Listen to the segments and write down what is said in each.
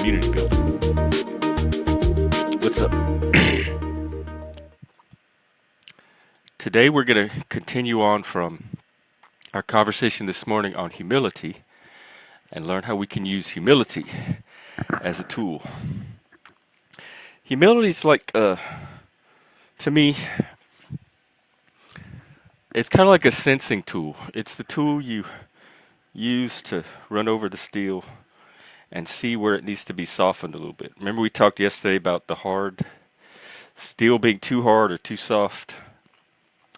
community building. What's up? Today we're going to continue on from our conversation this morning on humility and learn how we can use humility as a tool. Humility is like, to me, it's kind of like a sensing tool. It's the tool you use to run over the steel and see where it needs to be softened a little bit. Remember we talked yesterday about the hard steel being too hard or too soft,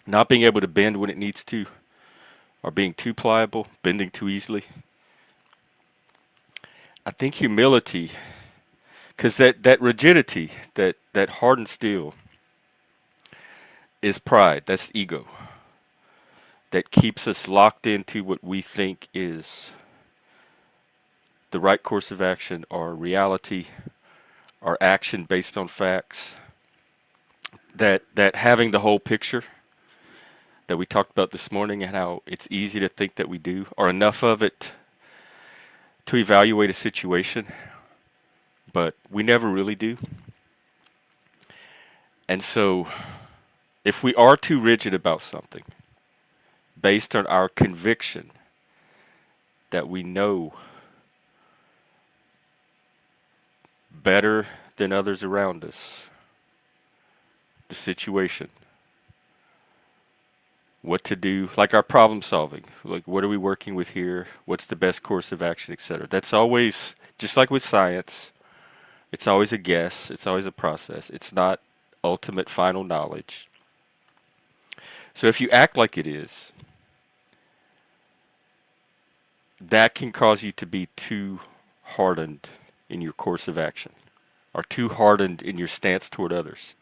not being able to bend when it needs to, or being too pliable, bending too easily. I think humility, because that rigidity, that hardened steel, is pride. That's ego. That keeps us locked into what we think is the right course of action, or reality, or action based on facts. That having the whole picture that we talked about this morning, and how it's easy to think that we do, or enough of it to evaluate a situation, but we never really do. And so, if we are too rigid about something, based on our conviction that we know better than others around us, the situation, what to do, like our problem solving, like what are we working with here, what's the best course of action, etc. That's always, just like with science, it's always a guess, it's always a process. It's not ultimate final knowledge. So if you act like it is, that can cause you to be too hardened in your course of action, or too hardened in your stance toward others.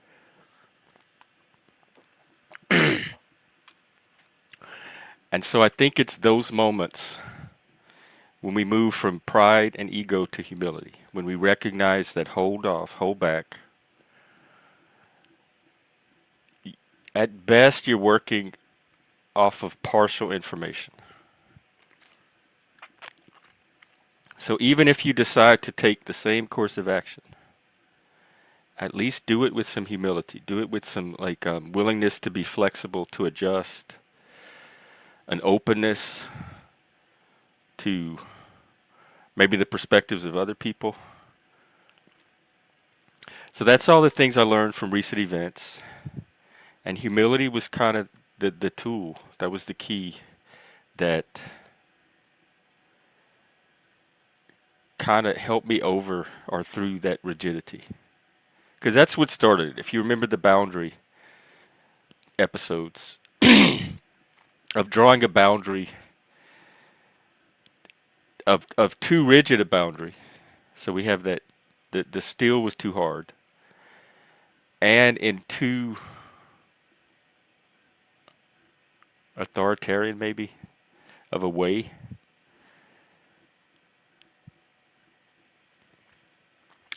And so I think it's those moments when we move from pride and ego to humility, when we recognize that hold off, hold back. At best, you're working off of partial information. So even if you decide to take the same course of action, at least do it with some humility. Do it with some willingness to be flexible, to adjust, an openness to maybe the perspectives of other people. So that's all the things I learned from recent events. And humility was kind of the tool, that was the key that kind of helped me over or through that rigidity. Because that's what started it. If you remember the boundary episodes, of drawing a boundary, of too rigid a boundary. So we have that the steel was too hard, and in too authoritarian maybe of a way.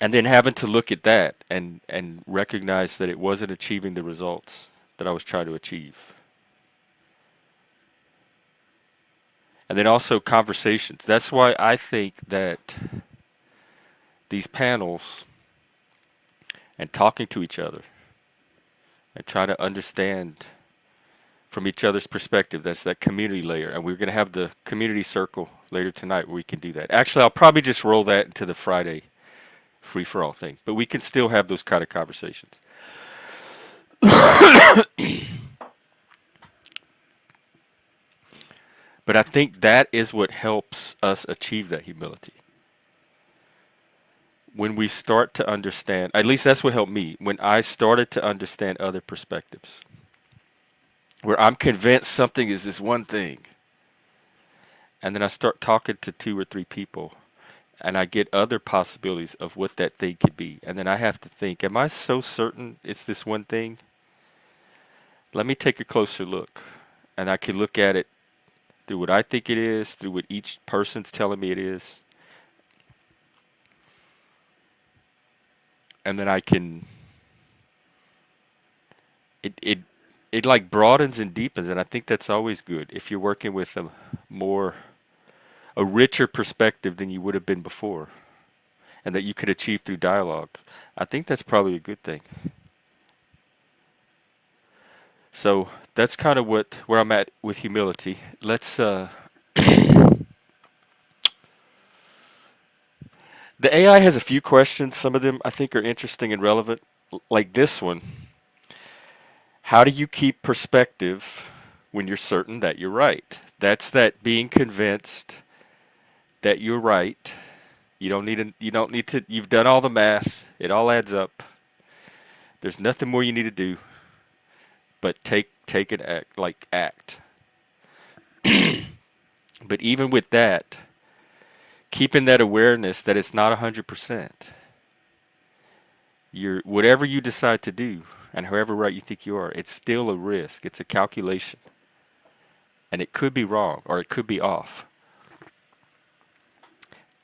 And then having to look at that and recognize that it wasn't achieving the results that I was trying to achieve. And then also conversations. That's why I think that these panels and talking to each other and trying to understand from each other's perspective, that's that community layer. And we're going to have the community circle later tonight where we can do that. Actually, I'll probably just roll that into the Friday free-for-all thing. But we can still have those kind of conversations. But I think that is what helps us achieve that humility. When we start to understand, at least that's what helped me, when I started to understand other perspectives, where I'm convinced something is this one thing, and then I start talking to 2 or 3 people, and I get other possibilities of what that thing could be. And then I have to think, am I so certain it's this one thing? Let me take a closer look. And I can look at it through what I think it is, through what each person's telling me it is. And then I can, it like broadens and deepens, and I think that's always good if you're working with a richer perspective than you would have been before. and that you could achieve through dialogue, I think that's probably a good thing. So that's kind of where I'm at with humility. Let's the AI has a few questions. Some of them I think are interesting and relevant, like this one. How do you keep perspective when you're certain that you're right? That's that being convinced that you're right. You don't need to you've done all the math. It all adds up. There's nothing more you need to do but take an act. But even with that, keeping that awareness that it's not 100%. Whatever you decide to do and however right you think you are, it's still a risk. It's a calculation. And it could be wrong or it could be off.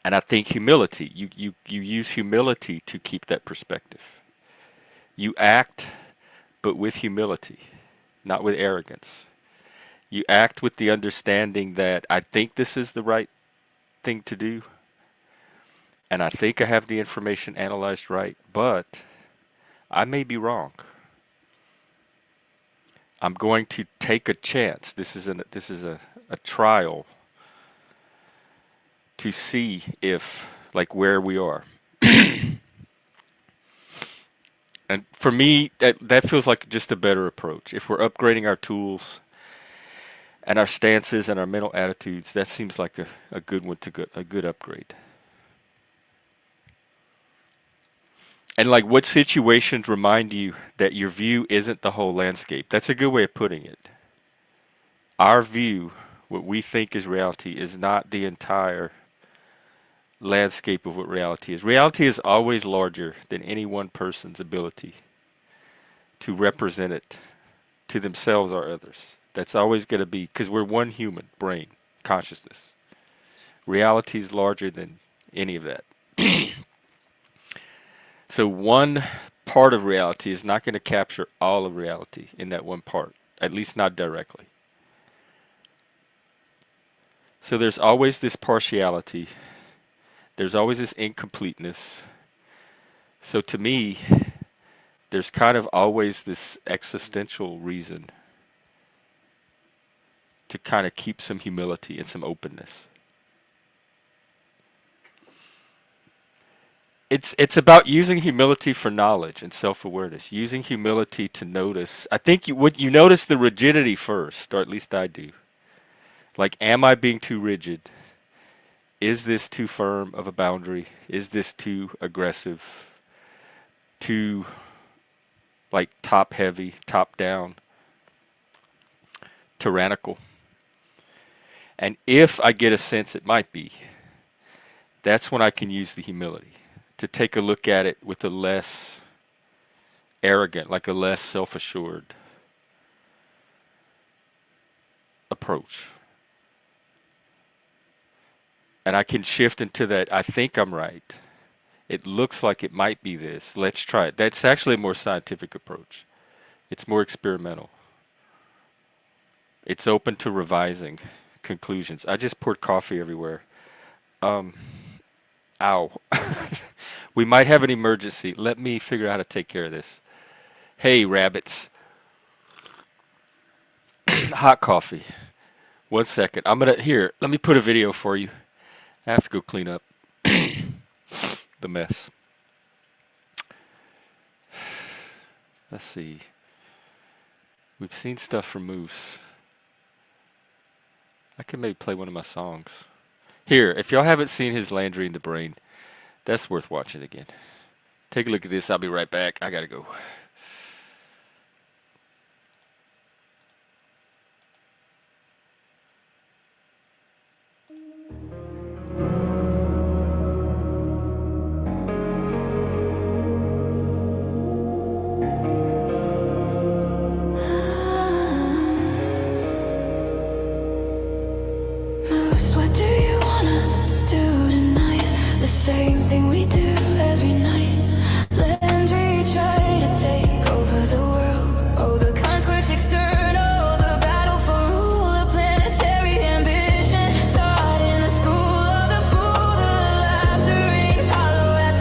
And I think humility, you use humility to keep that perspective. You act, but with humility, not with arrogance. You act with the understanding that I think this is the right thing to do, and I think I have the information analyzed right, but I may be wrong. I'm going to take a chance. This is a trial to see if, like, where we are. And for me, that feels like just a better approach. If we're upgrading our tools and our stances and our mental attitudes, that seems like a good one a good upgrade. And like, what situations remind you that your view isn't the whole landscape? That's a good way of putting it. Our view, what we think is reality, is not the entire landscape of what reality is. Reality is always larger than any one person's ability to represent it to themselves or others. That's always going to be, because we're one human brain, consciousness. Reality is larger than any of that. So one part of reality is not going to capture all of reality in that one part, at least not directly. So there's always this partiality. There's always this incompleteness. So to me, there's kind of always this existential reason to kind of keep some humility and some openness. It's about using humility for knowledge and self-awareness, using humility to notice. I think you notice the rigidity first, or at least I do. Like, am I being too rigid? Is this too firm of a boundary? Is this too aggressive? Too, like, top heavy, top down, tyrannical? And if I get a sense it might be, that's when I can use the humility to take a look at it with a less arrogant, like a less self-assured approach. And I can shift into that, I think I'm right. It looks like it might be this. Let's try it. That's actually a more scientific approach. It's more experimental. It's open to revising conclusions. I just poured coffee everywhere. Ow. We might have an emergency. Let me figure out how to take care of this. Hey, rabbits. Hot coffee. 1 second. Here, let me put a video for you. I have to go clean up the mess. Let's see. We've seen stuff from Moose. I could maybe play one of my songs. Here, if y'all haven't seen his Landry in the Brain, that's worth watching again. Take a look at this. I'll be right back. I gotta go. What do you wanna do tonight? The same thing we do every night. Landry try to take over the world. Oh, the conflicts external, the battle for rule, a planetary ambition. Taught in the school of the fool, the laughter rings hollow at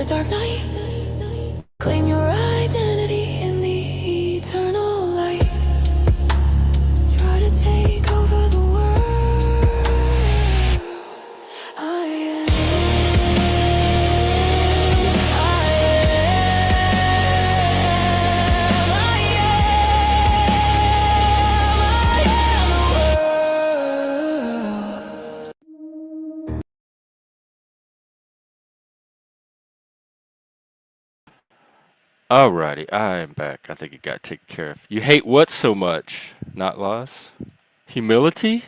the dark night. Claim your identity in the eternal light. Try to take over the world. I am. I am. I am the world. Alrighty, I am back. I think it got taken care of. You hate what so much? Not loss? Humility?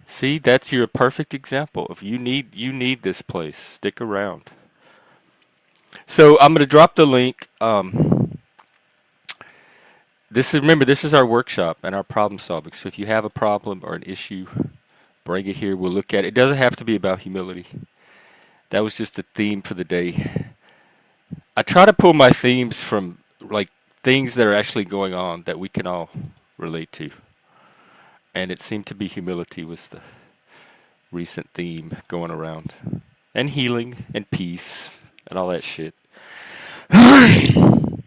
See, that's your perfect example. If you need this place, stick around. So I'm gonna drop the link. This is our workshop and our problem solving. So if you have a problem or an issue, bring it here. We'll look at it. It doesn't have to be about humility. That was just the theme for the day. I try to pull my themes from like things that are actually going on that we can all relate to. And it seemed to be humility was the recent theme going around. And healing and peace and all that shit. Oh,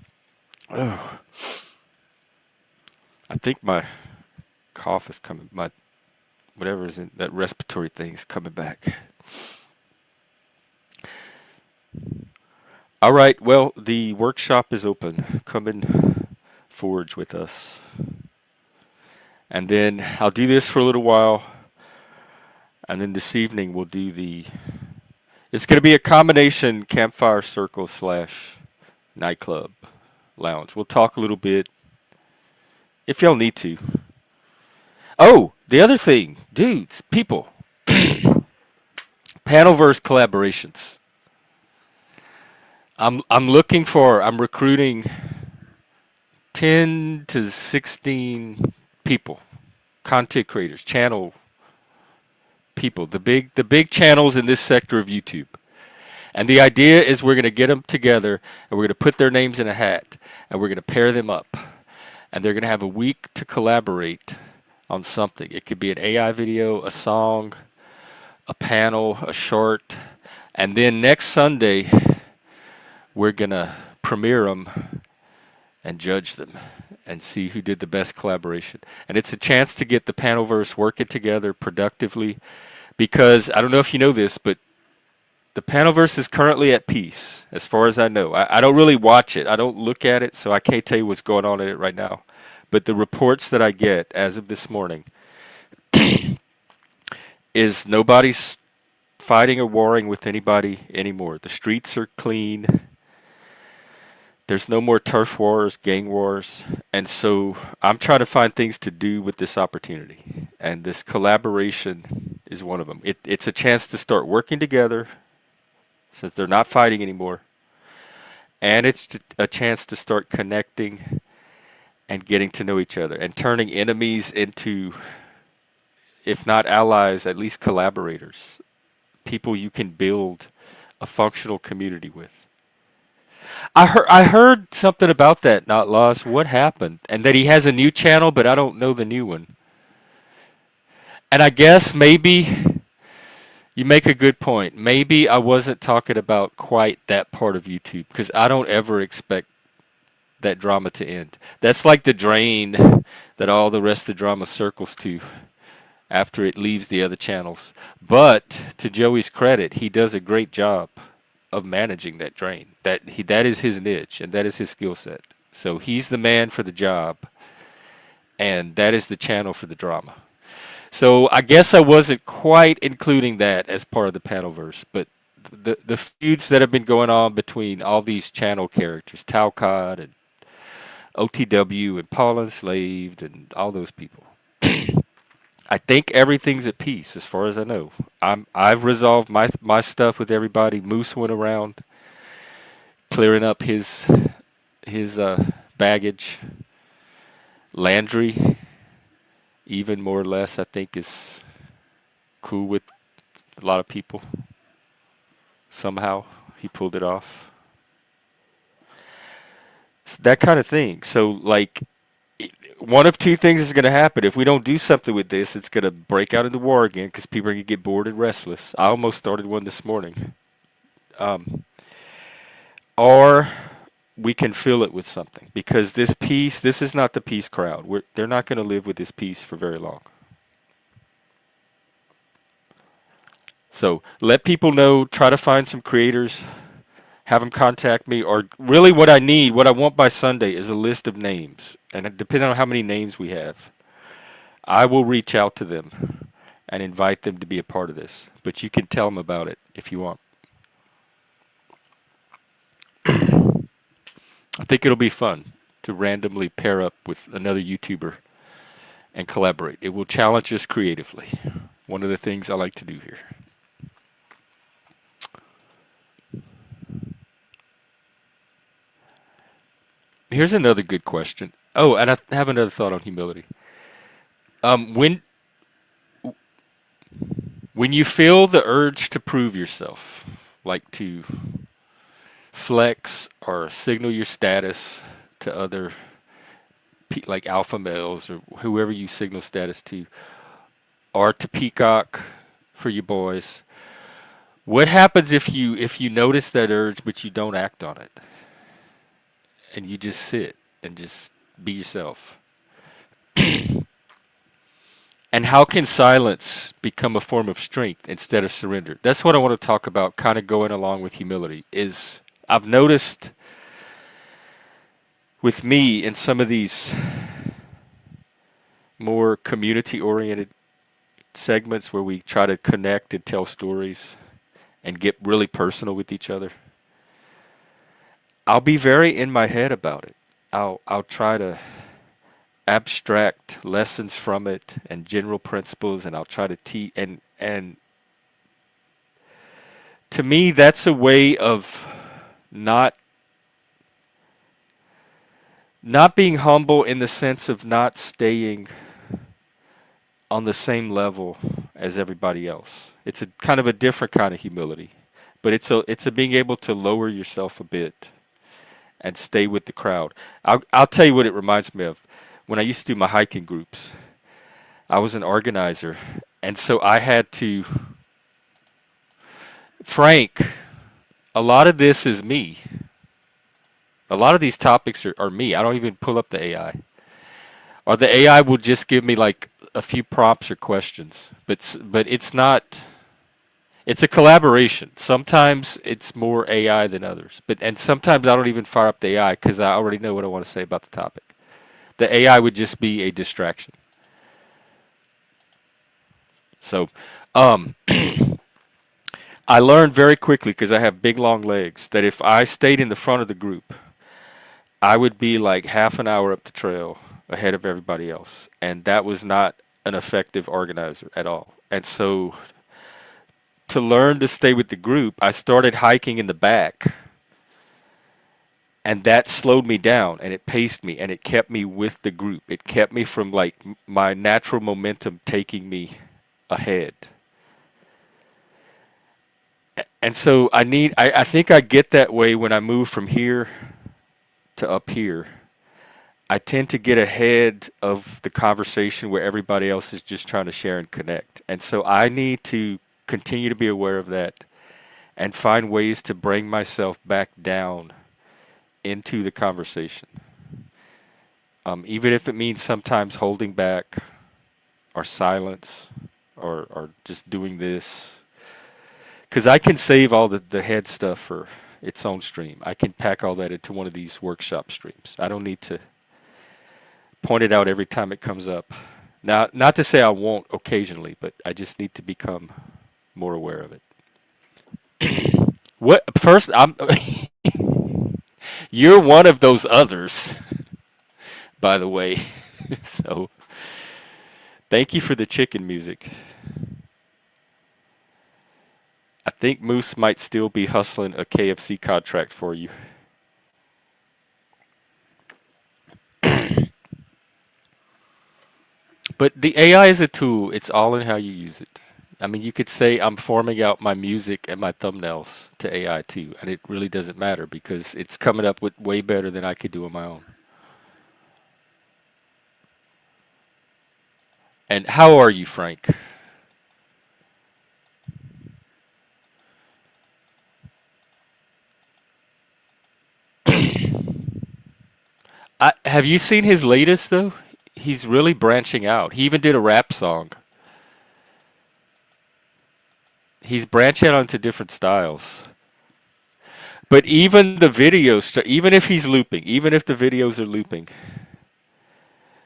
I think my cough is coming. My whatever is in that respiratory thing is coming back. All right. Well, the workshop is open. Come and forge with us. And then I'll do this for a little while. And then this evening we'll do the. It's going to be a combination campfire circle slash nightclub lounge. We'll talk a little bit if y'all need to. Oh, the other thing, dudes, people, Panelverse collaborations. I'm recruiting 10 to 16 people, content creators, channel people, the big channels in this sector of YouTube. And the idea is we're going to get them together and we're going to put their names in a hat and we're going to pair them up. And they're going to have a week to collaborate on something. It could be an AI video, a song, a panel, a short. And then next Sunday, we're going to premiere them and judge them and see who did the best collaboration. And it's a chance to get the Panelverse working together productively because I don't know if you know this, but the Panelverse is currently at peace, as far as I know. I don't really watch it. I don't look at it, so I can't tell you what's going on in it right now. But the reports that I get as of this morning is nobody's fighting or warring with anybody anymore. The streets are clean. There's no more turf wars, gang wars. And so I'm trying to find things to do with this opportunity. And this collaboration is one of them. It's a chance to start working together since they're not fighting anymore. And it's a chance to start connecting and getting to know each other and turning enemies into, if not allies, at least collaborators. People you can build a functional community with. I heard something about that, not lost. What happened? And that he has a new channel, but I don't know the new one. And I guess maybe you make a good point. Maybe I wasn't talking about quite that part of YouTube because I don't ever expect that drama to end. That's like the drain that all the rest of the drama circles to after it leaves the other channels. But to Joey's credit, he does a great job of managing that drain. That is his niche and that is his skill set. So he's the man for the job and that is the channel for the drama. So I guess I wasn't quite including that as part of the Panelverse, but the feuds that have been going on between all these channel characters, Talcott and OTW and Paul Enslaved and all those people. I think everything's at peace as far as I know. I've resolved my stuff with everybody. Moose went around clearing up his baggage. Landry, even more or less, I think is cool with a lot of people. Somehow he pulled it off. It's that kind of thing. So like one of two things is going to happen. If we don't do something with this, it's going to break out into war again because people are going to get bored and restless. I almost started one this morning. Or we can fill it with something because this is not the peace crowd. They're not going to live with this peace for very long. So let people know, try to find some creators, have them contact me, or really what I want by Sunday is a list of names. And depending on how many names we have, I will reach out to them and invite them to be a part of this. But you can tell them about it if you want. I think it'll be fun to randomly pair up with another YouTuber and collaborate. It will challenge us creatively. One of the things I like to do here. Here's another good question. Oh, and I have another thought on humility. Um, when when you feel the urge to prove yourself, like to flex or signal your status to other like alpha males or whoever you signal status to, or to peacock for you boys, what happens if you notice that urge but you don't act on it and you just sit and just be yourself? And how can silence become a form of strength instead of surrender? That's what I want to talk about, kind of going along with humility. Is I've noticed with me in some of these more community oriented segments where we try to connect and tell stories and get really personal with each other, I'll be very in my head about it. I'll try to abstract lessons from it and general principles, and I'll try to teach. And to me, that's a way of not not being humble in the sense of not staying on the same level as everybody else. It's a kind of a different kind of humility, but it's a being able to lower yourself a bit and stay with the crowd. I'll tell you what it reminds me of. When I used to do my hiking groups, I was an organizer, and so I had to. Frank, a lot of this is me. A lot of these topics are me. I don't even pull up the AI. Or the AI will just give me like a few prompts or questions. But it's not. It's a collaboration. Sometimes it's more AI than others. And sometimes I don't even fire up the AI because I already know what I want to say about the topic. The AI would just be a distraction. So, um, I learned very quickly because I have big long legs that if I stayed in the front of the group, I would be like half an hour up the trail ahead of everybody else, and that was not an effective organizer at all. And so, to learn to stay with the group, I started hiking in the back, and that slowed me down and it paced me and it kept me with the group. It kept me from like my natural momentum taking me ahead. And so I think I get that way when I move from here to up here. I tend to get ahead of the conversation where everybody else is just trying to share and connect. And so I need to continue to be aware of that and find ways to bring myself back down into the conversation. Even if it means sometimes holding back or silence or just doing this. Because I can save all the head stuff for its own stream. I can pack all that into one of these workshop streams. I don't need to point it out every time it comes up. Now, not to say I won't occasionally, but I just need to become more aware of it. What first? I'm. You're one of those others, by the way. So, thank you for the chicken music. I think Moose might still be hustling a KFC contract for you. But the AI is a tool. It's all in how you use it. I mean, you could say I'm forming out my music and my thumbnails to AI too, and it really doesn't matter because it's coming up with way better than I could do on my own. And how are you, Frank? Have you seen his latest though? He's really branching out. He even did a rap song. He's branching out into different styles. But even the videos, even if he's looping, even if the videos are looping,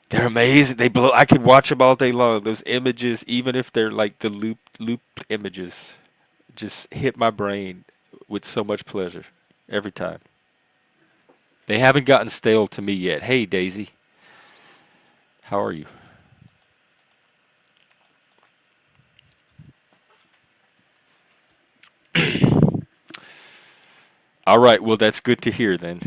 they're amazing. They blow. I could watch them all day long. Those images, even if they're like the looped images, just hit my brain with so much pleasure every time. They haven't gotten stale to me yet. Hey, Daisy, how are you? All right. Well, that's good to hear then.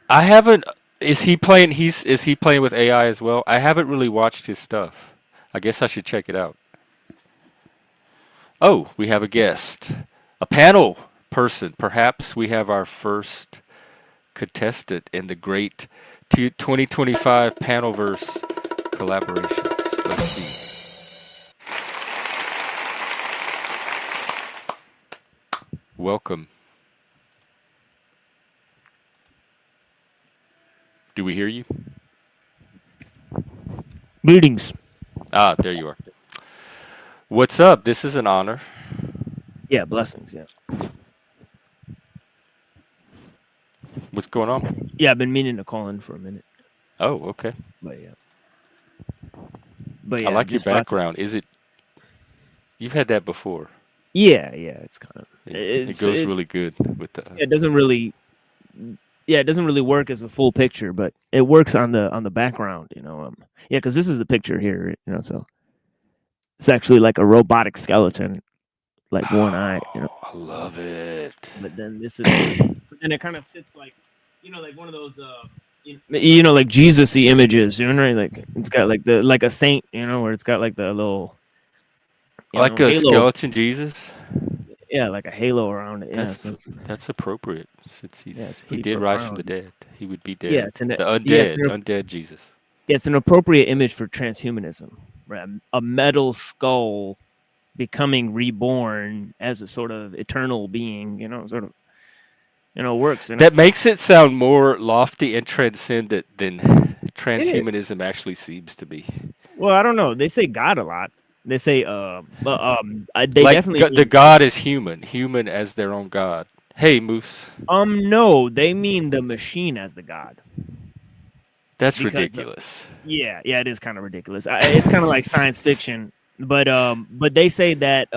I haven't. Is he playing? Is he playing with AI as well? I haven't really watched his stuff. I guess I should check it out. Oh, we have a guest, a panel person. Perhaps we have our first contestant in the great 2025 Panelverse collaborations. Let's see. Welcome. Do we hear you? Greetings. Ah, there you are. What's up? This is an honor. Yeah, blessings. Yeah. What's going on? Yeah, I've been meaning to call in for a minute, Oh, okay. but yeah, I like your just lots of- background. Is it? You've had that before. yeah, it's kind of It goes really good with the. it doesn't really it doesn't really work as a full picture, but it works on the background, yeah, because this is the picture here, so it's actually like a robotic skeleton, like one eye, I love it. but then this is then it kind of sits like like one of those like Jesus-y images, right? Like it's got like a saint, where it's got like the little Like a halo. skeleton Jesus. Yeah, like a halo around it. Yeah, That's appropriate since it's he pretty did rise from the profound. dead. He would be dead. Yeah, it's The undead Jesus. it's an appropriate image for transhumanism, right? A metal skull becoming reborn as a sort of eternal being, works. That makes it sound more lofty and transcendent than transhumanism actually seems to be. Well, I don't know. They say God a lot. They say, they Like definitely the God is human as their own God. Hey, Moose. no, they mean the machine as the God. That's Because, ridiculous. Yeah, it is kind of ridiculous. It's kind of like science fiction, but they say that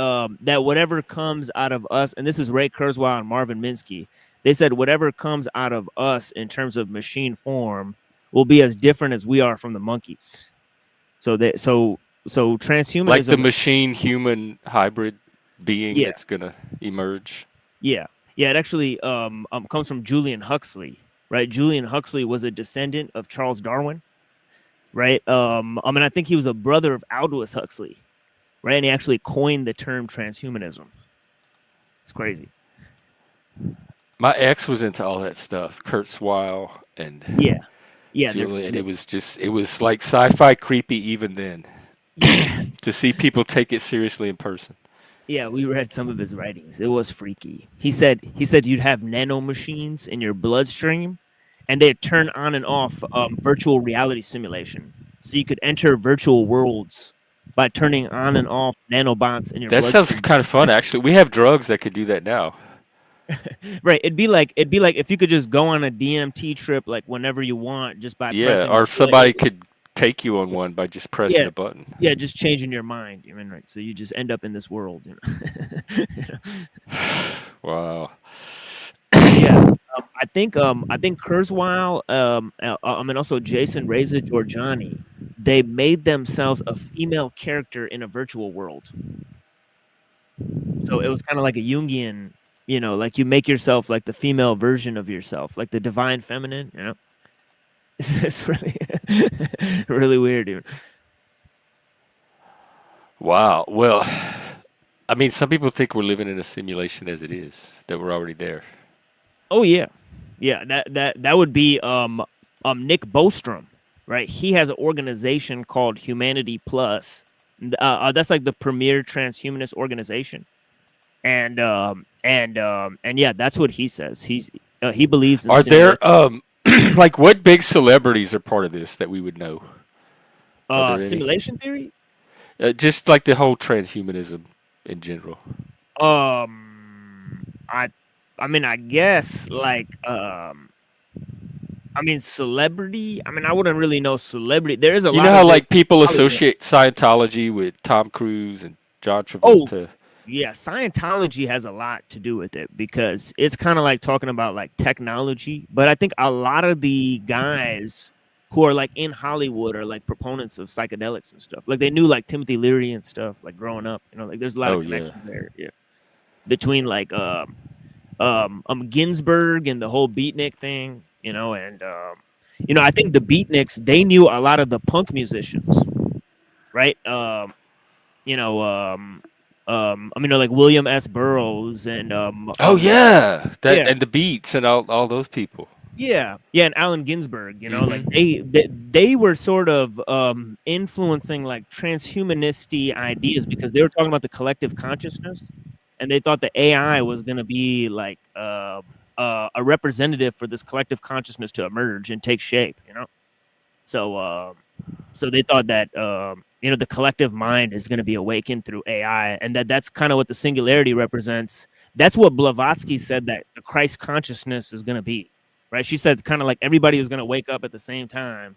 that whatever comes out of us, and this is Ray Kurzweil and Marvin Minsky. They said whatever comes out of us in terms of machine form will be as different as we are from the monkeys. So transhumanism, Like the machine human hybrid being Yeah. that's gonna emerge. Yeah, it actually comes from Julian Huxley, right? Julian Huxley was a descendant of Charles Darwin, right? I think he was a brother of Aldous Huxley, right? And he actually coined the term transhumanism. It's crazy. My ex was into all that stuff. Kurt Swile and Yeah, Julie, and it was like sci-fi creepy even then. To see people take it seriously in person. Yeah, we read some of his writings. It was freaky. He said you'd have nano machines in your bloodstream, and they'd turn on and off virtual reality simulation, so you could enter virtual worlds by turning on and off nanobots in your That sounds bloodstream. kind of fun, actually. We have drugs that could do that now. Right. It'd be like if you could just go on a DMT trip like whenever you want, just by Yeah, pressing, or somebody could take you on one by just pressing Yeah. a button. yeah, just changing your mind. Right. So you just end up in this world. Wow. Yeah. I think Kurzweil, also Jason Reza Giorgiani, they made themselves a female character in a virtual world. So it was kind of like a Jungian, like you make yourself like the female version of yourself, like the divine feminine, It's really, really weird, dude. Wow. Well, I mean, some people think we're living in a simulation as it is, that we're already there. Oh yeah, that would be Nick Bostrom, right? He has an organization called Humanity Plus. That's like the premier transhumanist organization, and yeah, that's what he says. He believes in Are simulation. there like what big celebrities are part of this that we would know? Are there any? Simulation theory. Just like the whole transhumanism in general. Um, I, I mean, I guess like I mean, celebrity. I mean, I wouldn't really know celebrity. There is a You lot know how of it. like people Hollywood. associate Scientology with Tom Cruise and John Oh, Travolta? yeah, Scientology has a lot to do with it because it's kind of like talking about like technology. But I think a lot of the guys who are like in Hollywood are like proponents of psychedelics and stuff. Like they knew like Timothy Leary and stuff like growing up. You know, like there's a lot of Oh yeah. connections there. Yeah, between like Ginsberg and the whole beatnik thing. You know, and I think the beatniks they knew a lot of the punk musicians, right? You know, I mean, like William S. Burroughs and Oh yeah. That yeah, and the Beats and all those people. yeah, and Allen Ginsberg. You know, like Hmm. they were sort of influencing like transhumanisty ideas because they were talking about the collective consciousness, and they thought the AI was going to be like a representative for this collective consciousness to emerge and take shape. You know, so so they thought that the collective mind is going to be awakened through AI, and that's kind of what the singularity represents. That's what Blavatsky said that the Christ consciousness is going to be, right? She said kind of like everybody was going to wake up at the same time,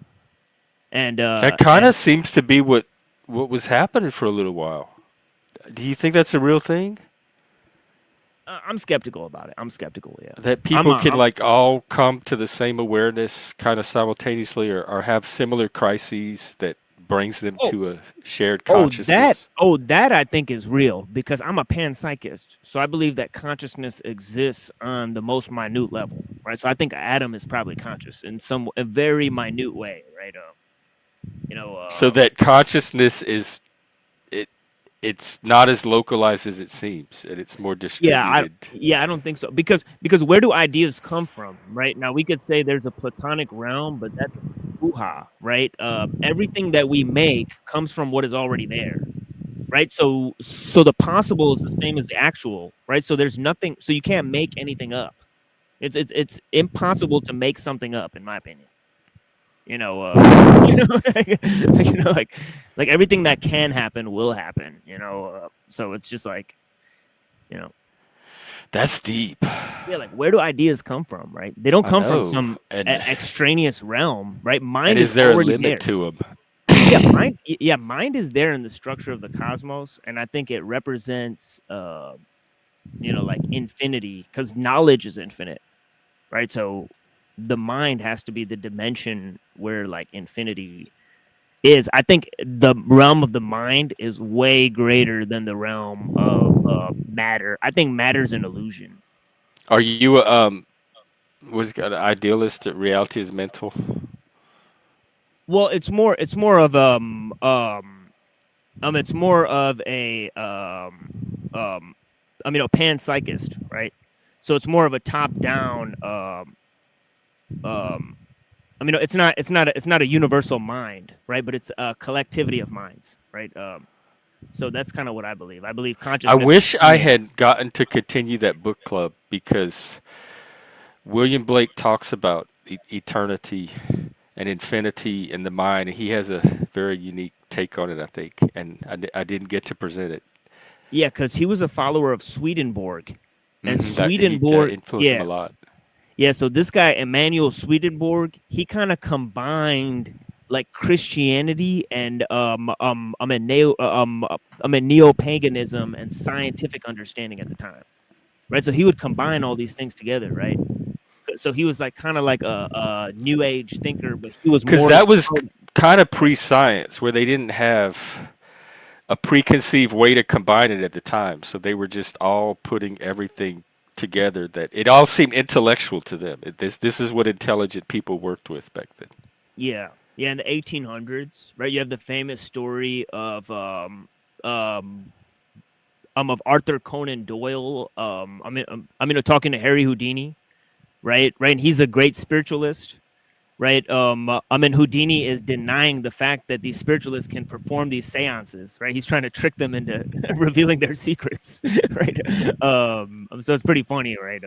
and That kind of seems to be what was happening for a little while. Do you think that's a real thing? I'm skeptical about it. I'm skeptical. Yeah, That I'm. people can like all come to the same awareness kind of simultaneously or have similar crises that brings them Oh, to a shared consciousness? that I think is real because I'm a panpsychist. So I believe that consciousness exists on the most minute level, right? So I think Adam is probably conscious in a very minute way, right? You know, So that consciousness is it it's not as localized as it seems and it's more distributed. I don't think so because where do ideas come from, right? Now we could say there's a platonic realm, but that's hoo-ha, right? Everything that we make comes from what is already there, right? So the possible is the same as the actual, right? So there's nothing, so you can't make anything up. It's impossible to make something up, in my opinion. You know, like everything that can happen will happen. So it's just like, you know, That's deep. yeah, like where do ideas come from, right? They don't I come from know. some extraneous realm, right? And Mind is is there a already limit there. to them? Mind is there in the structure of the cosmos, and I think it represents like infinity because knowledge is infinite, right? So the mind has to be the dimension where like infinity is. I think the realm of the mind is way greater than the realm of matter. I think matter is an illusion. Are you was it an idealist that reality is mental? Well, it's more of it's more of a a panpsychist, right? So it's more of a top down um it's not a universal mind, right? But it's a collectivity of minds, right? So that's kind of what I believe. I believe I consciousness wish I permeates. had gotten to continue that book club because William Blake talks about eternity and infinity in the mind, and he has a very unique take on it, I think, and I didn't get to present it. Yeah, because he was a follower of Swedenborg, and That Swedenborg, influenced him a yeah, lot. yeah. So this guy Emmanuel Swedenborg, he kind of combined like Christianity and neo paganism and scientific understanding at the time, right? So he would combine all these things together, right? So he was like kind of like a new age thinker, but he was Because more that like was kind of pre-science, where they didn't have a preconceived way to combine it at the time. So they were just all putting everything together. That it all seemed intellectual to them. This is what intelligent people worked with back then. yeah in the 1800s, right? You have the famous story um of Arthur Conan Doyle. Talking to Harry Houdini, right? And he's a great spiritualist. right? I mean, Houdini is denying the fact that these spiritualists can perform these seances, right? He's trying to trick them into revealing their secrets, right? So it's pretty funny, right?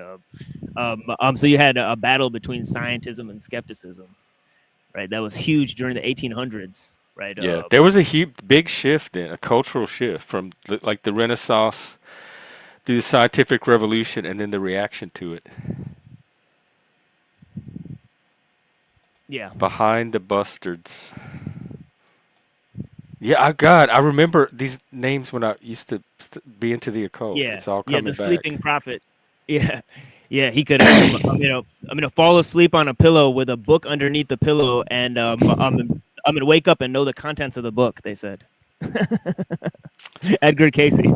So you had a battle between scientism and skepticism, right? That was huge during the 1800s, right? Yeah, there was a huge, big shift in a cultural shift from like the Renaissance through the scientific revolution and then the reaction to it. Yeah, Behind the Bustards. Yeah, I remember these names when I used to be into the occult. yeah, It's all yeah. The coming back. sleeping prophet. Yeah, yeah. He could, fall asleep on a pillow with a book underneath the pillow, and I'm gonna wake up and know the contents of the book. They said. Edgar Casey.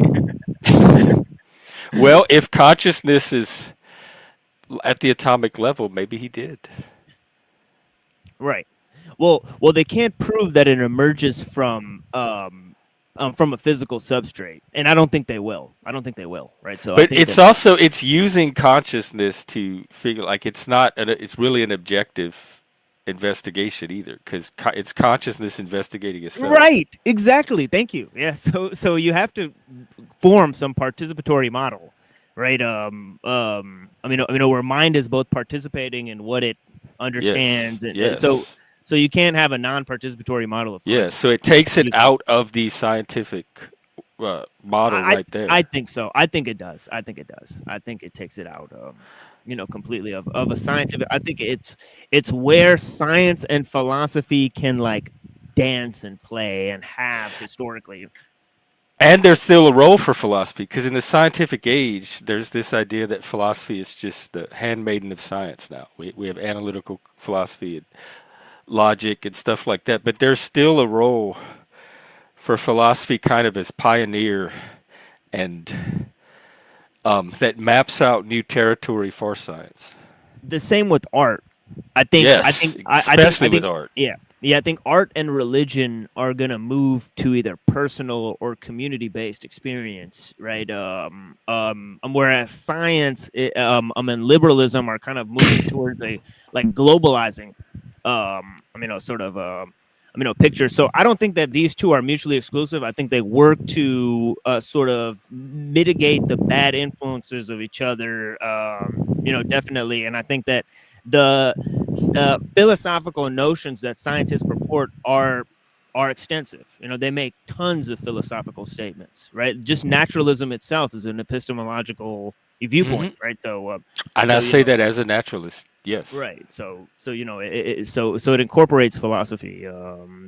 Well, if consciousness is at the atomic level, maybe he did. Right. Well, they can't prove that it emerges from a physical substrate, and I don't think they will. I don't think they will. Right. So I But think it's that. also it's using consciousness to figure like it's really an objective investigation either because it's consciousness investigating itself. Right. Exactly. Thank you. Yeah. So you have to form some participatory model, right? Where mind is both participating in what it Yes. understands, and Yes. so you can't have a non-participatory model of Yeah. So consciousness. it takes it You out of the scientific model I right there. I think so. I think it does. I think it does. I think it takes it out, completely of a scientific. I think it's where science and philosophy can like dance and play and have historically. And there's still a role for philosophy because in the scientific age, there's this idea that philosophy is just the handmaiden of science now. We have analytical philosophy and logic and stuff like that, but there's still a role for philosophy kind of as pioneer and that maps out new territory for science. The same with art. Yes, I especially with think, art. yeah, yeah. I think art and religion are gonna move to either personal or community based experience, right? Whereas science, and liberalism are kind of moving towards a like globalizing, sort of picture. So I don't think that these two are mutually exclusive. I think they work to sort of mitigate the bad influences of each other. Definitely, and I think that the philosophical notions that scientists purport are extensive. They make tons of philosophical statements, right? Just naturalism itself is an epistemological viewpoint, Hmm. right? And I So say that as a naturalist. Yes. right. So it incorporates philosophy.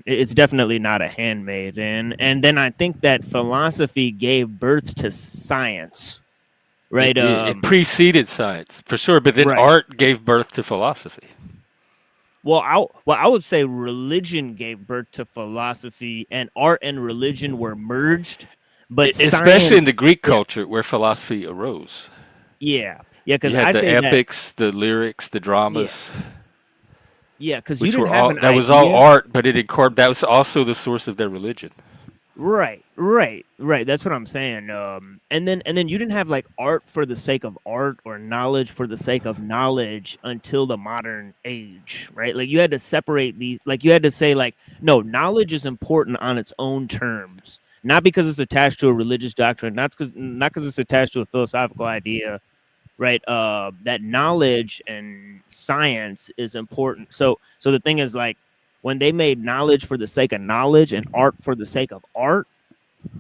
It's definitely not a handmaid, and then I think that philosophy gave birth to science, It right? did. It preceded science for sure, but then Right. art gave birth to philosophy. I would say religion gave birth to philosophy, and art and religion were merged, but Especially in science, the Greek yeah, culture where philosophy arose. yeah, because You had I the say that, epics, the lyrics, the yeah, dramas, yeah, because you which didn't were have all an that was all idea. art, but it incorporated that was also the source of their religion. Right. That's what I'm saying. And then you didn't have like art for the sake of art or knowledge for the sake of knowledge until the modern age, right? Like you had to separate these. Like you had to say like, no, knowledge is important on its own terms, not because it's attached to a religious doctrine, not because it's attached to a philosophical idea, right? That knowledge and science is important. So the thing is like when they made knowledge for the sake of knowledge and art for the sake of art,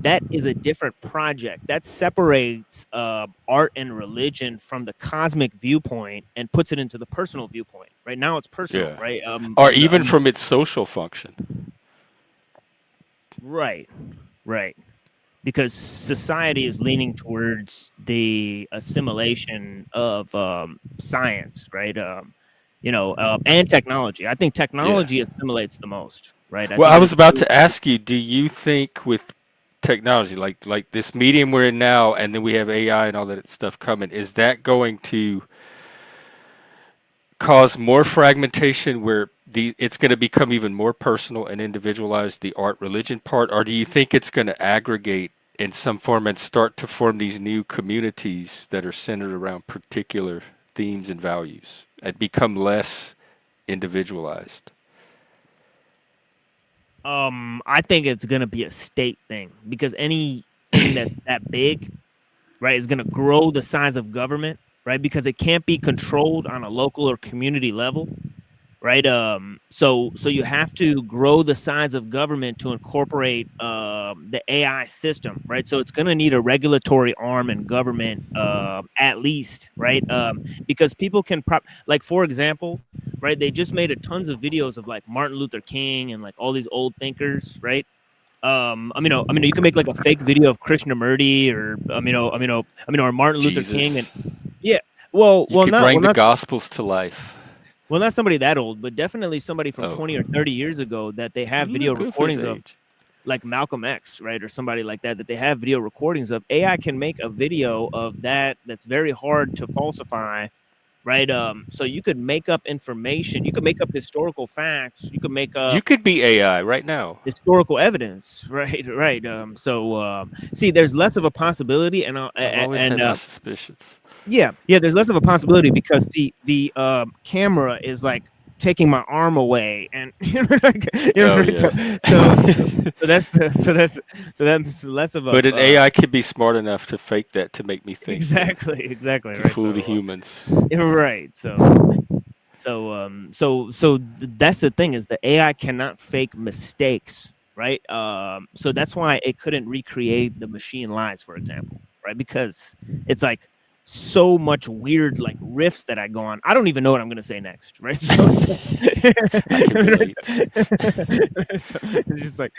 that is a different project that separates art and religion from the cosmic viewpoint and puts it into the personal viewpoint. Right now, it's personal, Yeah. right? Or even from its social function. Right, right. Because society is leaning towards the assimilation of science, right? And technology. I think Yeah. technology assimilates the most, right? I Well, think I it was about assimilates. to ask you, do you think with technology like this medium we're in now and then we have AI and all that stuff coming, is that going to cause more fragmentation where it's going to become even more personal and individualized the art religion part, or do you think it's going to aggregate in some form and start to form these new communities that are centered around particular themes and values and become less individualized? I think it's gonna be a state thing because anything that's that big, right, is gonna grow the size of government, right? Because it can't be controlled on a local or community level, right? So you have to grow the size of government to incorporate the AI system, right? So it's going to need a regulatory arm in government, at least, right? Because people can like, for example, right? They just made a tons of videos of like Martin Luther King and like all these old thinkers, right? You can make like a fake video of Krishnamurti or or Martin Luther King, and Jesus. yeah, You could bring the gospels to life. well, not somebody that old, but definitely somebody from Oh, 20 or 30 years ago that they he have video looked good for his recordings of, age. like Malcolm X, right? Or somebody like that, that they have video recordings of. AI can make a video of that that's very hard to falsify, right? So you could make up information, you could make up historical facts, you could make You up could be AI right now. historical evidence, right? Right. See, there's less of a possibility, I've always had my suspicions. yeah, there's less of a possibility because the camera is like taking my arm away, and Oh right? yeah. That's less of a But an AI could be smart enough to fake that to make me think exactly to right. fool the humans. Right. That's the thing, is the AI cannot fake mistakes, right? So that's why it couldn't recreate the machine lies, for example, right? Because it's like so much weird like riffs that I go on. I don't even know what I'm gonna say next, right? I can relate. So it's just like,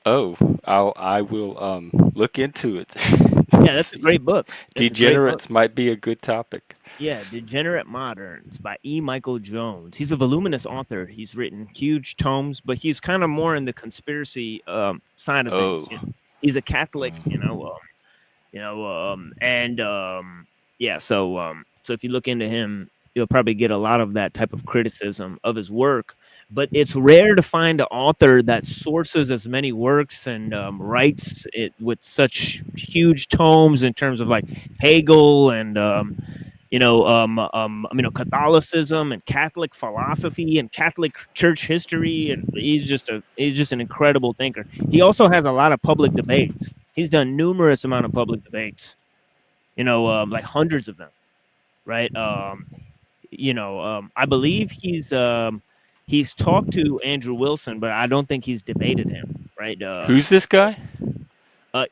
Oh, I will look into it. yeah, Let's that's a see. great book. That's a great book. Degenerates might be a good topic. Yeah, Degenerate Moderns by E. Michael Jones. He's a voluminous author. He's written huge tomes, but he's kind of more in the conspiracy side of things. Oh. He's a Catholic, and yeah. So if you look into him, you'll probably get a lot of that type of criticism of his work. But it's rare to find an author that sources as many works and writes it with such huge tomes in terms of like Hegel and Catholicism and Catholic philosophy and Catholic church history, and he's just an incredible thinker. He also has a lot of public debates. He's done numerous amount of public debates, like hundreds of them, right? I believe he's talked to Andrew Wilson, but I don't think he's debated him, right? Who's this guy?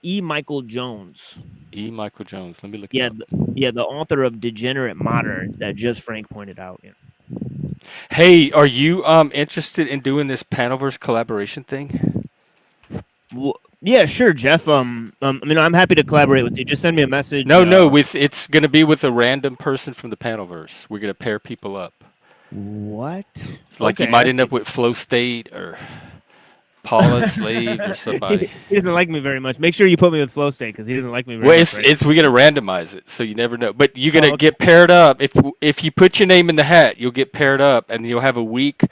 E. Michael Jones. E. Michael Jones. Let me look it up. The author of Degenerate Moderns that just Frank pointed out. Hey, are you interested in doing this Panelverse collaboration thing? Well, yeah, sure, Jeff. I'm happy to collaborate with you. Just send me a message. No, it's gonna be with a random person from the Panelverse. We're gonna pair people up. What? It's like you might end up with Flow State or Paula Enslaved or somebody. He doesn't like me very much. Make sure you put me with Flow State because he doesn't like me very much. We're gonna randomize it, so you never know. But you're gonna get paired up. If you put your name in the hat, you'll get paired up, and you'll have a week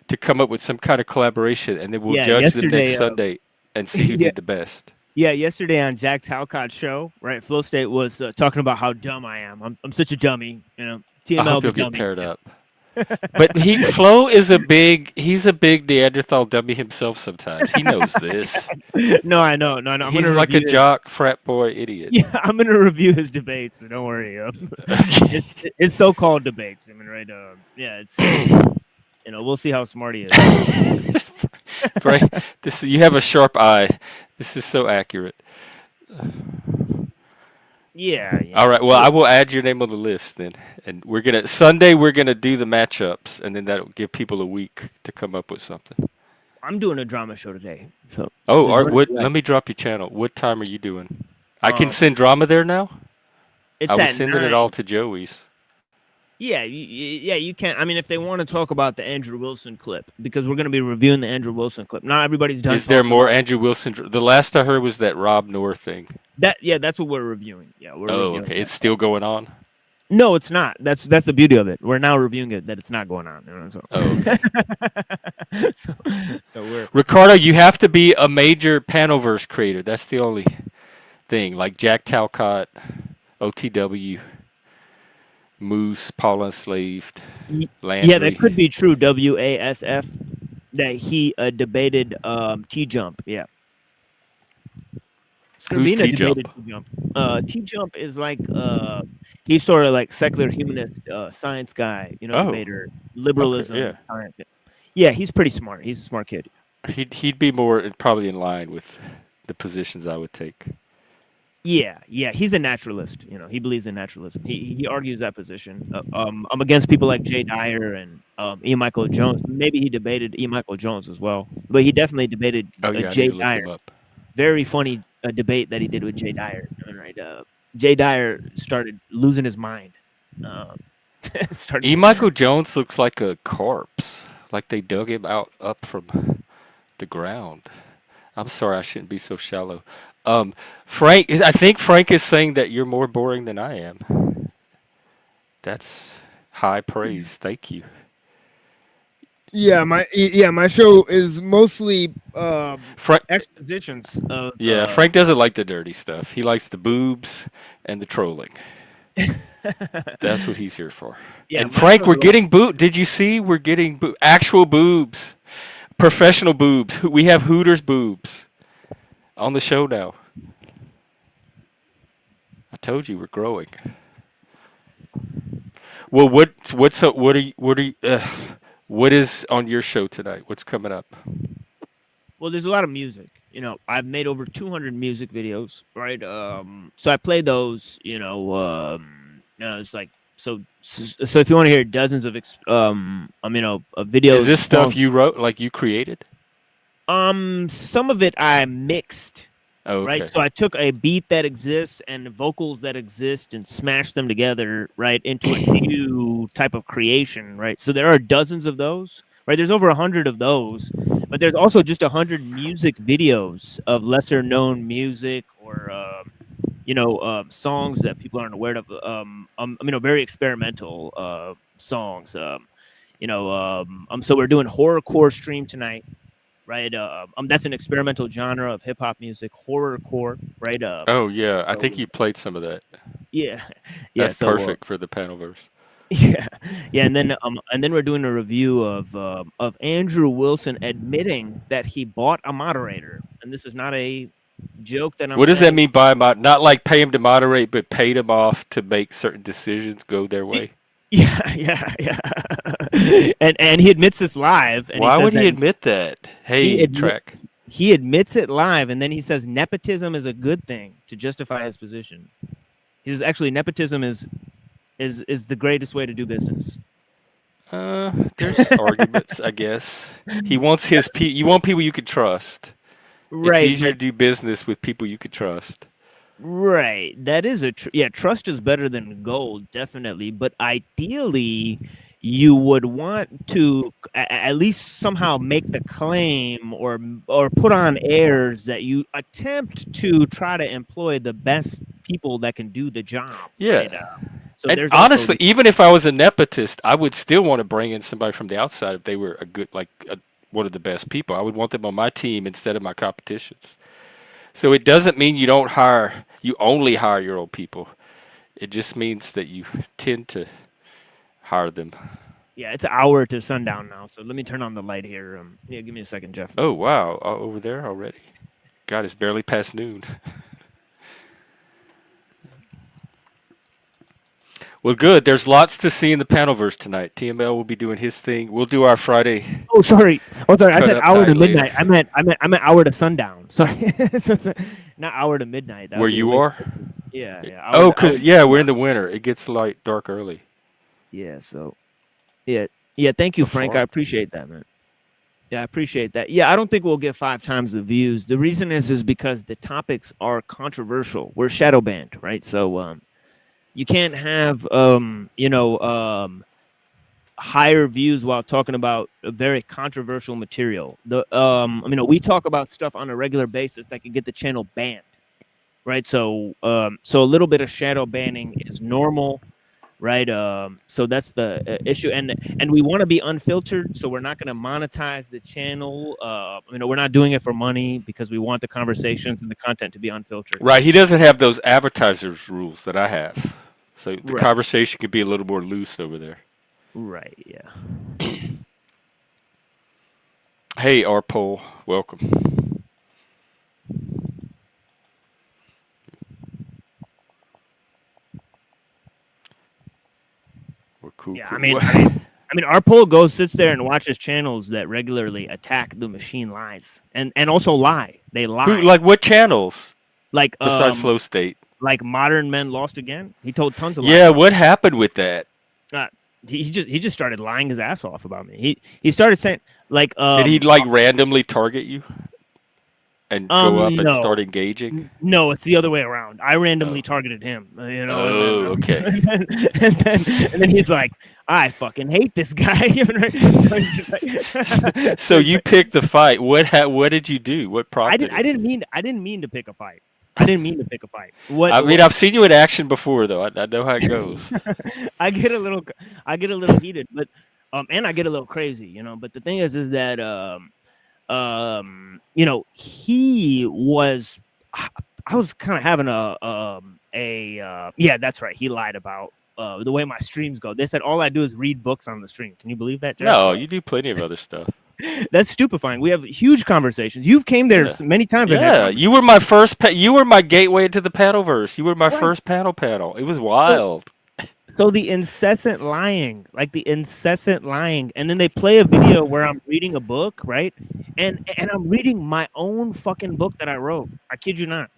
to come up with some kind of collaboration, and then we'll judge them next Sunday and see who did the best. Yeah, yesterday on Jack Talcott's show, right? Flow State was talking about how dumb I am. I'm such a dummy, TML. I hope you'll get paired up. But Flo is he's a big Neanderthal dummy himself sometimes. He knows this. No, I know. He's like a jock frat boy idiot. Yeah, I'm going to review his debates, so don't worry. It's so-called debates. Right? Yeah, it's, we'll see how smart he is. Right? You have a sharp eye. This is so accurate. Yeah. All right. Well, I will add your name on the list then, and Sunday we're gonna do the matchups, and then that'll give people a week to come up with something. I'm doing a drama show today. So. Let me drop your channel. What time are you doing? I can send drama there now. I was sending it all to Joey's. Yeah, you can. If they want to talk about the Andrew Wilson clip, because we're going to be reviewing the Andrew Wilson clip. Not everybody's done. Is there more Andrew Wilson? The last I heard was that Rob Noor thing. That's what we're reviewing. Yeah, we're reviewing okay. That. It's still going on? No, it's not. That's the beauty of it. We're now reviewing it that it's not going on. So. Okay. so we're Ricardo, you have to be a major Panelverse creator. That's the only thing. Like Jack Talcott, OTW. Moose, Paul Enslaved, Y- Yeah, that Landry. could be true. WASF. That he debated T Jump. Yeah, Who's Screamina T debated Jump? T Jump. T Jump is like he's sort of like secular humanist science guy, Oh, debater, okay, liberalism, yeah. science. Yeah, he's pretty smart. He's a smart kid. He'd be more probably in line with the positions I would take. Yeah, he's a naturalist. He believes in naturalism. He argues that position. I'm against people like Jay Dyer and E. Michael Jones. Maybe he debated E. Michael Jones as well, but he definitely debated Oh yeah, I need Jay to look Dyer. him up. Very funny debate that he did with Jay Dyer. Right, Jay Dyer started losing his mind. Um, E. started. Michael Jones looks like a corpse, like they dug him out up from the ground. I'm sorry, I shouldn't be so shallow. I think Frank is saying that you're more boring than I am. That's high praise. Thank you. My show is mostly Frank, Expositions of yeah, Frank doesn't like the dirty stuff. He likes the boobs and the trolling. That's what he's here for. yeah, And my Frank, show's we're a lot. getting Did you see? We're getting actual boobs, professional boobs. We have Hooters boobs on the show now. I told you we're growing. Well, what is on your show tonight? What's coming up? Well, there's a lot of music. I've made over 200 music videos, right? So I play those. It's like so. If you want to hear dozens of Is videos, this stuff songs. you wrote, like you created? Some of it I mixed, Oh, right? okay. So I took a beat that exists and vocals that exist and smashed them together, right, into a new type of creation, right? So there are dozens of those, right? There's over 100 of those, but there's also just 100 music videos of lesser known music or songs that people aren't aware of. Very experimental songs. So we're doing horrorcore stream tonight, right? That's an experimental genre of hip hop music, horrorcore, right? Oh yeah, I think So you played some of that. yeah, yeah. That's So perfect for the panelverse. yeah, yeah, and then we're doing a review of Andrew Wilson admitting that he bought a moderator, and this is not a joke that I'm What does that saying. mean by not like pay him to moderate, but paid him off to make certain decisions go their Y- way? Yeah. And he admits this live, and he Why says would that he admit that? he Hey, admit track. he admits it live, and then he says nepotism is a good thing to justify his position. He says actually nepotism is the greatest way to do business. There's arguments, I guess. He wants you want people you can trust. It's Right, easier but to do business with people you can trust. right, that is trust is better than gold, definitely. But ideally, you would want to at least somehow make the claim or put on airs that you attempt to try to employ the best people that can do the job, right? Yeah. So And there's also honestly, even if I was a nepotist, I would still want to bring in somebody from the outside if they were one of the best people. I would want them on my team instead of my competitions. So it doesn't mean you only hire your own people. It just means that you tend to hire them. yeah, it's an hour to sundown now. So let me turn on the light here. Yeah, give me a second, Jeff. Oh, wow. Over there already. God, it's barely past noon. Well, good. There's lots to see in the panelverse tonight. TML will be doing his thing. We'll do our Friday Oh, sorry. Oh, sorry. I cut said up hour to night later. midnight. I meant hour to sundown. Sorry, not hour to midnight. That Where would be you way. are? Yeah. Oh, because, yeah, we're in the winter. It gets light dark early. Yeah. So yeah. Thank you, Frank. I Before. appreciate that, man. Yeah, I appreciate that. Yeah, I don't think we'll get 5 times the views. The reason is because the topics are controversial. We're shadow banned, right? So you can't have higher views while talking about a very controversial material. We talk about stuff on a regular basis that could get the channel banned, right? So so a little bit of shadow banning is normal, right? So that's the issue, and we want to be unfiltered, so we're not going to monetize the channel. We're not doing it for money because we want the conversations and the content to be unfiltered. Right. He doesn't have those advertisers rules that I have. So the Right. conversation could be a little more loose over there. Right. Yeah. Hey, our poll, welcome. We're cool, Yeah. cool. I mean, our poll goes sits there and watches channels that regularly attack the machine lies and also lie. They lie. Who, like, what channels Like besides Flow State? like Modern Men Lost Again. He told tons of lies. Yeah, what happened with that? He just started lying his ass off about me. He started saying like Did he like randomly target you and go up and start no. engaging? No, it's the other way around. I randomly Oh. targeted him, you know. Oh, okay. And then he's like, "I fucking hate this guy." So he's just like- So you picked the fight. What did you do? What prompted it? I didn't mean to pick a fight. I didn't mean to pick a fight. What? I mean, I've seen you in action before, though. I know how it goes. I get a little heated, but and I get a little crazy, you know. But the thing is that you know, he was. I was kind of having yeah, that's right. He lied about the way my streams go. They said all I do is read books on the stream. Can you believe that, Jeff? No, you do plenty of other stuff. That's stupefying. We have huge conversations. You've came there many times. Yeah, you were my first. You were my gateway to the panelverse. You were my first panel. It was wild. So the incessant lying, and then they play a video where I'm reading a book, right? And I'm reading my own fucking book that I wrote. I kid you not.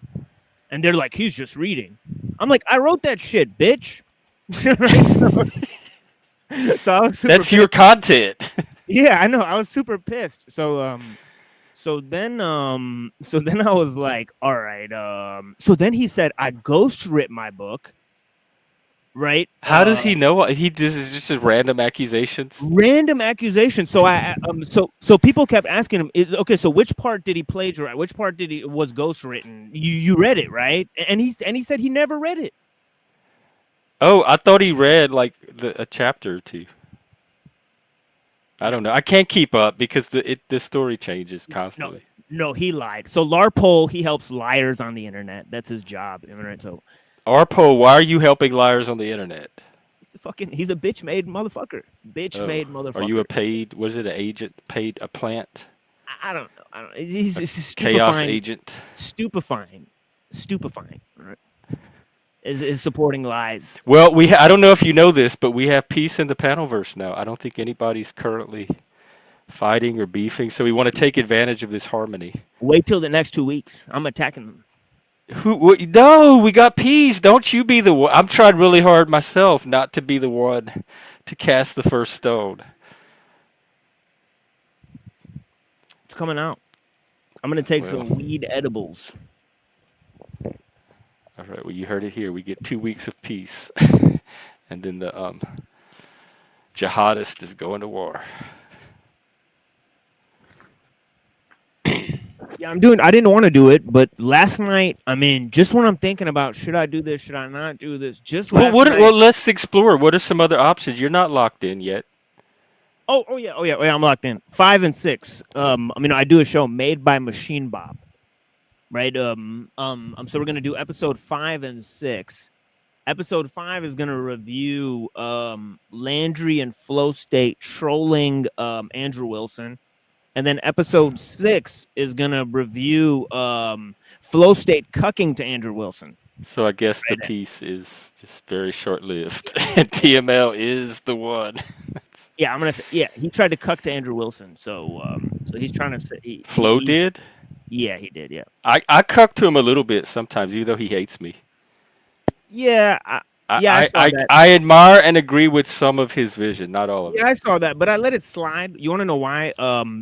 And they're like, he's just reading. I'm like, I wrote that shit, bitch. So I was That's your content. Yeah, I know. I was super pissed. So then I was like, all right. So then he said I ghost writ my book. Right? How does he know? He just random accusations. Random accusations. So so people kept asking him, okay, so which part did he plagiarize? Which part was ghost written? You read it, right? And he said he never read it. Oh, I thought he read like a chapter or two. I don't know. I can't keep up because the story changes constantly. No, he lied. So Larpole, he helps liars on the internet. That's his job. Right? So Arpo, why are you helping liars on the internet? He's a bitch-made motherfucker. Bitch-made motherfucker. Are you a paid? Was it an agent? Paid a plant? I don't know. He's chaos agent. Stupefying. Right? Is supporting lies. Well, I don't know if you know this, but we have peace in the panelverse now. I don't think anybody's currently fighting or beefing, so we want to take advantage of this harmony. Wait till the next 2 weeks. I'm attacking them. No, we got peace. Don't you be the one. I'm trying really hard myself not to be the one to cast the first stone. It's coming out. I'm going to take some weed edibles. All right, well, you heard it here. We get 2 weeks of peace. And then the jihadist is going to war. Yeah, I didn't want to do it, but last night, I mean, just when I'm thinking about should I do this, should I not do this, night. Well, let's explore. What are some other options? You're not locked in yet. Oh yeah, I'm locked in. 5 and 6. I mean, I do a show made by Machine Bob. Right? So we're gonna do episode 5 and 6. Episode 5 is gonna review Landry and Flow State trolling Andrew Wilson. And then episode 6 is gonna review Flow State cucking to Andrew Wilson. So I guess the piece is just very short-lived. And TML is the one. Yeah, I'm gonna say. Yeah, he tried to cuck to Andrew Wilson. So he's trying to say. Flo did. Yeah, he did. Yeah. I cuck to him a little bit sometimes, even though he hates me. Yeah. I admire and agree with some of his vision, not all of it. Yeah, I saw that, but I let it slide. You want to know why?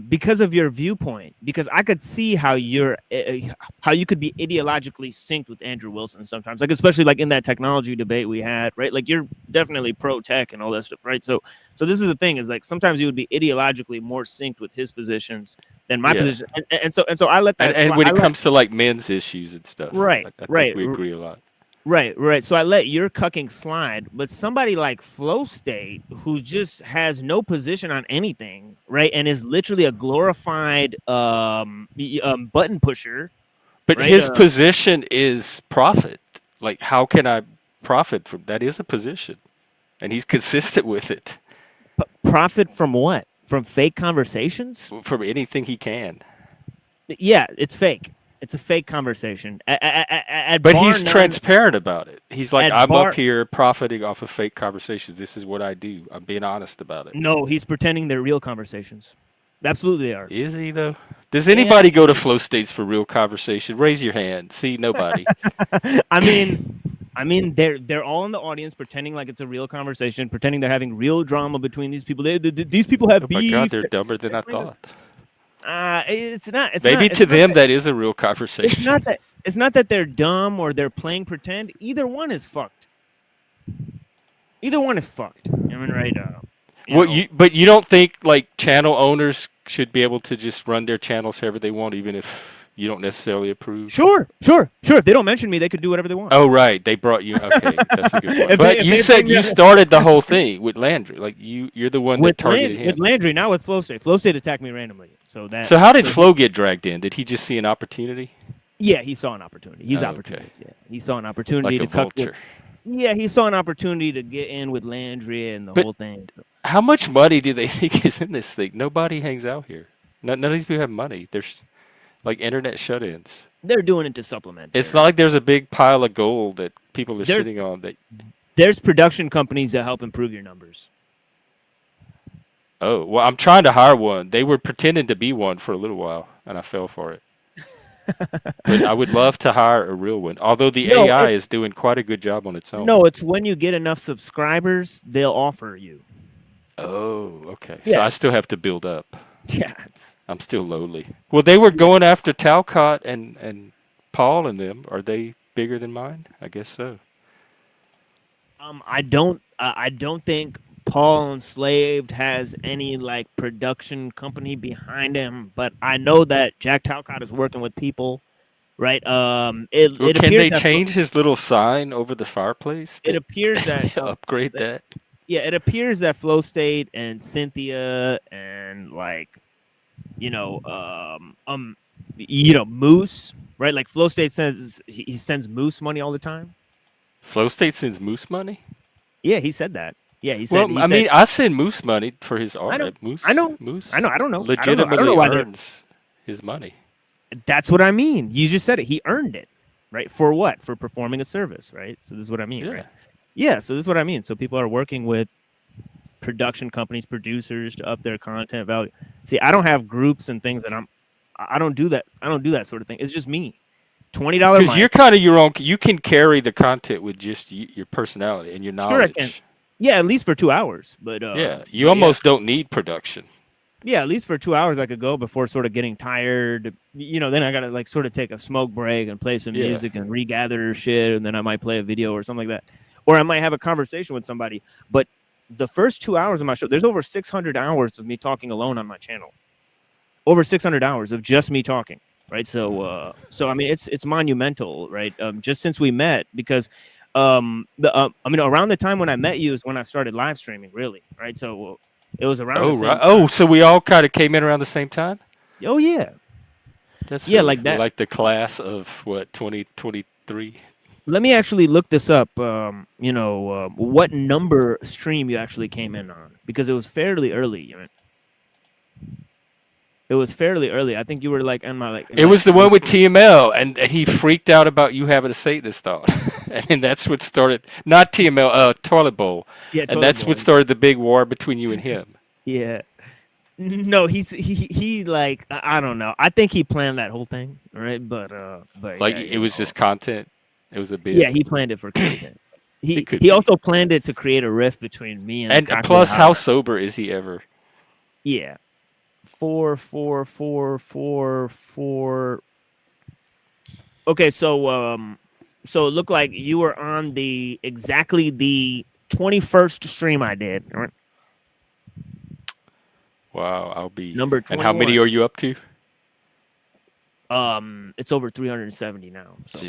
Because of your viewpoint. Because I could see how you could be ideologically synced with Andrew Wilson sometimes, like especially like in that technology debate we had, right? Like you're definitely pro tech and all that stuff, right? So this is the thing is like sometimes you would be ideologically more synced with his positions than my position, and so I let that. And when it comes to like men's issues and stuff, right, I think we agree a lot. Right. So I let your cucking slide, but somebody like Flow State, who just has no position on anything, right, and is literally a glorified button pusher. But right? his position is profit. Like, how can I profit from that is a position, and he's consistent with it Profit from what? From fake conversations? from anything he can. Yeah, it's fake. It's a fake conversation. But he's transparent about it. He's like, at I'm bar. up here profiting off of fake conversations. This is what I do. I'm being honest about it. No, he's pretending they're real conversations. Absolutely, they are. Is he though? Does anybody go to flow states for real conversation? Raise your hand. See, nobody. I mean, they're all in the audience pretending like it's a real conversation, pretending they're having real drama between these people. These people have Oh beef. my God, they're dumber than I thought. It's not. It's Maybe not, to them that is a real conversation. It's not that they're dumb or they're playing pretend. Either one is fucked. Either one is fucked. I mean, right? But you don't think like channel owners should be able to just run their channels however they want, even if you don't necessarily approve? Sure. If they don't mention me, they could do whatever they want. Oh, right. They brought you. Okay, that's a good point. If But they you said you started the whole thing with Landry. Like you're the one that targeted him. With Landry, not with Flow State. Flow State attacked me randomly. So how did Flo get dragged in? Did he just see an opportunity? Yeah, he saw an opportunity. He's Okay. opportunist. Yeah, he saw an opportunity Like a to cut vulture. Yeah, he saw an opportunity to get in with Landry and the But- whole thing. How much money do they think is in this thing? Nobody hangs out here. None of these people have money. There's like internet shut-ins. They're doing it to supplement. It's not like there's a big pile of gold that people are sitting on. That There's production companies that help improve your numbers. Oh, well, I'm trying to hire one. They were pretending to be one for a little while, and I fell for it. But I would love to hire a real one. Although the AI is doing quite a good job on its own. No, it's when you get enough subscribers, they'll offer you. Oh, okay. Yeah. So I still have to build up. Yeah. I'm still lowly. Well, they were going after Talcott and Paul and them. Are they bigger than mine? I guess so. I don't think Paul Enslaved has any like production company behind him, but I know that Jack Talcott is working with people, right? Can they change his little sign over the fireplace? It appears that upgrade that. Yeah, it appears that Flow State and Cynthia and like, Moose, right? Like Flow State says he sends Moose money all the time. Flow State sends Moose money? Yeah, he said that. Yeah, he said. Well, I send Moose money for his art. Moose. I know. Moose. I know. I don't know. Legitimately earns his money. That's what I mean. You just said it. He earned it, right? For what? For performing a service, right? So this is what I mean, right? Yeah. So this is what I mean. So people are working with production companies, producers to up their content value. See, I don't have groups and things that I don't do that. I don't do that sort of thing. It's just me. $20. Because you're kind of your own. You can carry the content with just your personality and your knowledge. Sure, I can. Yeah, at least for 2 hours. But you almost don't need production. Yeah, at least for 2 hours I could go before sort of getting tired. Then I gotta like sort of take a smoke break and play some music and regather shit, and then I might play a video or something like that, or I might have a conversation with somebody. But the first 2 hours of my show, there's over 600 hours of me talking alone on my channel. Over 600 hours of just me talking. Right, so I mean, it's monumental, right? Just since we met, because around the time when I met you is when I started live streaming, really, right? So it was around. Oh, right. Oh, so we all kind of came in around the same time. Oh yeah, that's like that. Like the class of what 2023. Let me actually look this up. What number stream you actually came in on, because it was fairly early. It was fairly early. I think you were like on my like. It was the one with TML, and he freaked out about you having a Satanist on, and that's what started. Not TML, Toilet Bowl. Yeah, and that's what started the big war between you and him. Yeah. No, he like I don't know. I think he planned that whole thing, right? But like it was just content. It was a bit. Yeah, he planned it for content. He also planned it to create a rift between me and. And plus, how sober is he ever? Yeah. 4. Okay, so it looked like you were on exactly the 21st stream I did. Right? Wow, I'll be number 21. And how many are you up to? It's over 370 now. So.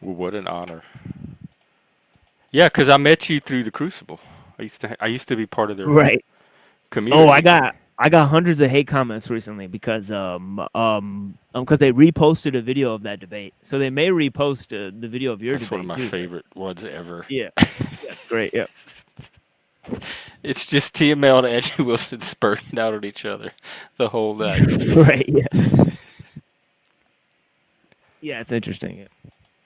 Well, what an honor. Yeah, because I met you through the Crucible. I used to be part of their community. Oh, I got hundreds of hate comments recently because they reposted a video of that debate. So they may repost the video of your That's one of debate my too. But favorite ones ever. yeah, yeah, it's great. Yeah, It's just TML and Andrew Wilson spurting out at each other the whole night. right. Yeah, yeah, it's interesting. Yeah.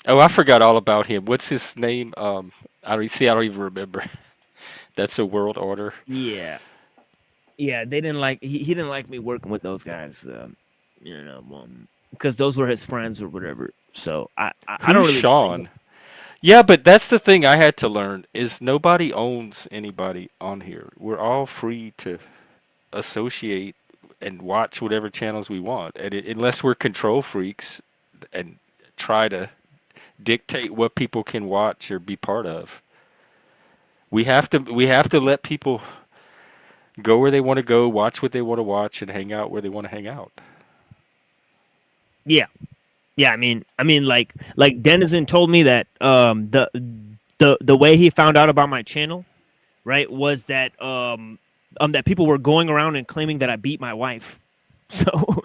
Oh, I forgot all about him. What's his name? I don't even remember. That's a world order. Yeah, yeah. They didn't like he didn't like me working with those guys. Because those were his friends or whatever. So I don't Who's really blame him. Sean? Yeah, but that's the thing I had to learn is nobody owns anybody on here. We're all free to associate and watch whatever channels we want, and unless we're control freaks and try to dictate what people can watch or be part of, we have to let people go where they want to go, watch what they want to watch, and hang out where they want to hang out. Yeah, yeah. Like Denizen told me that the way he found out about my channel, right, was that people were going around and claiming that I beat my wife. So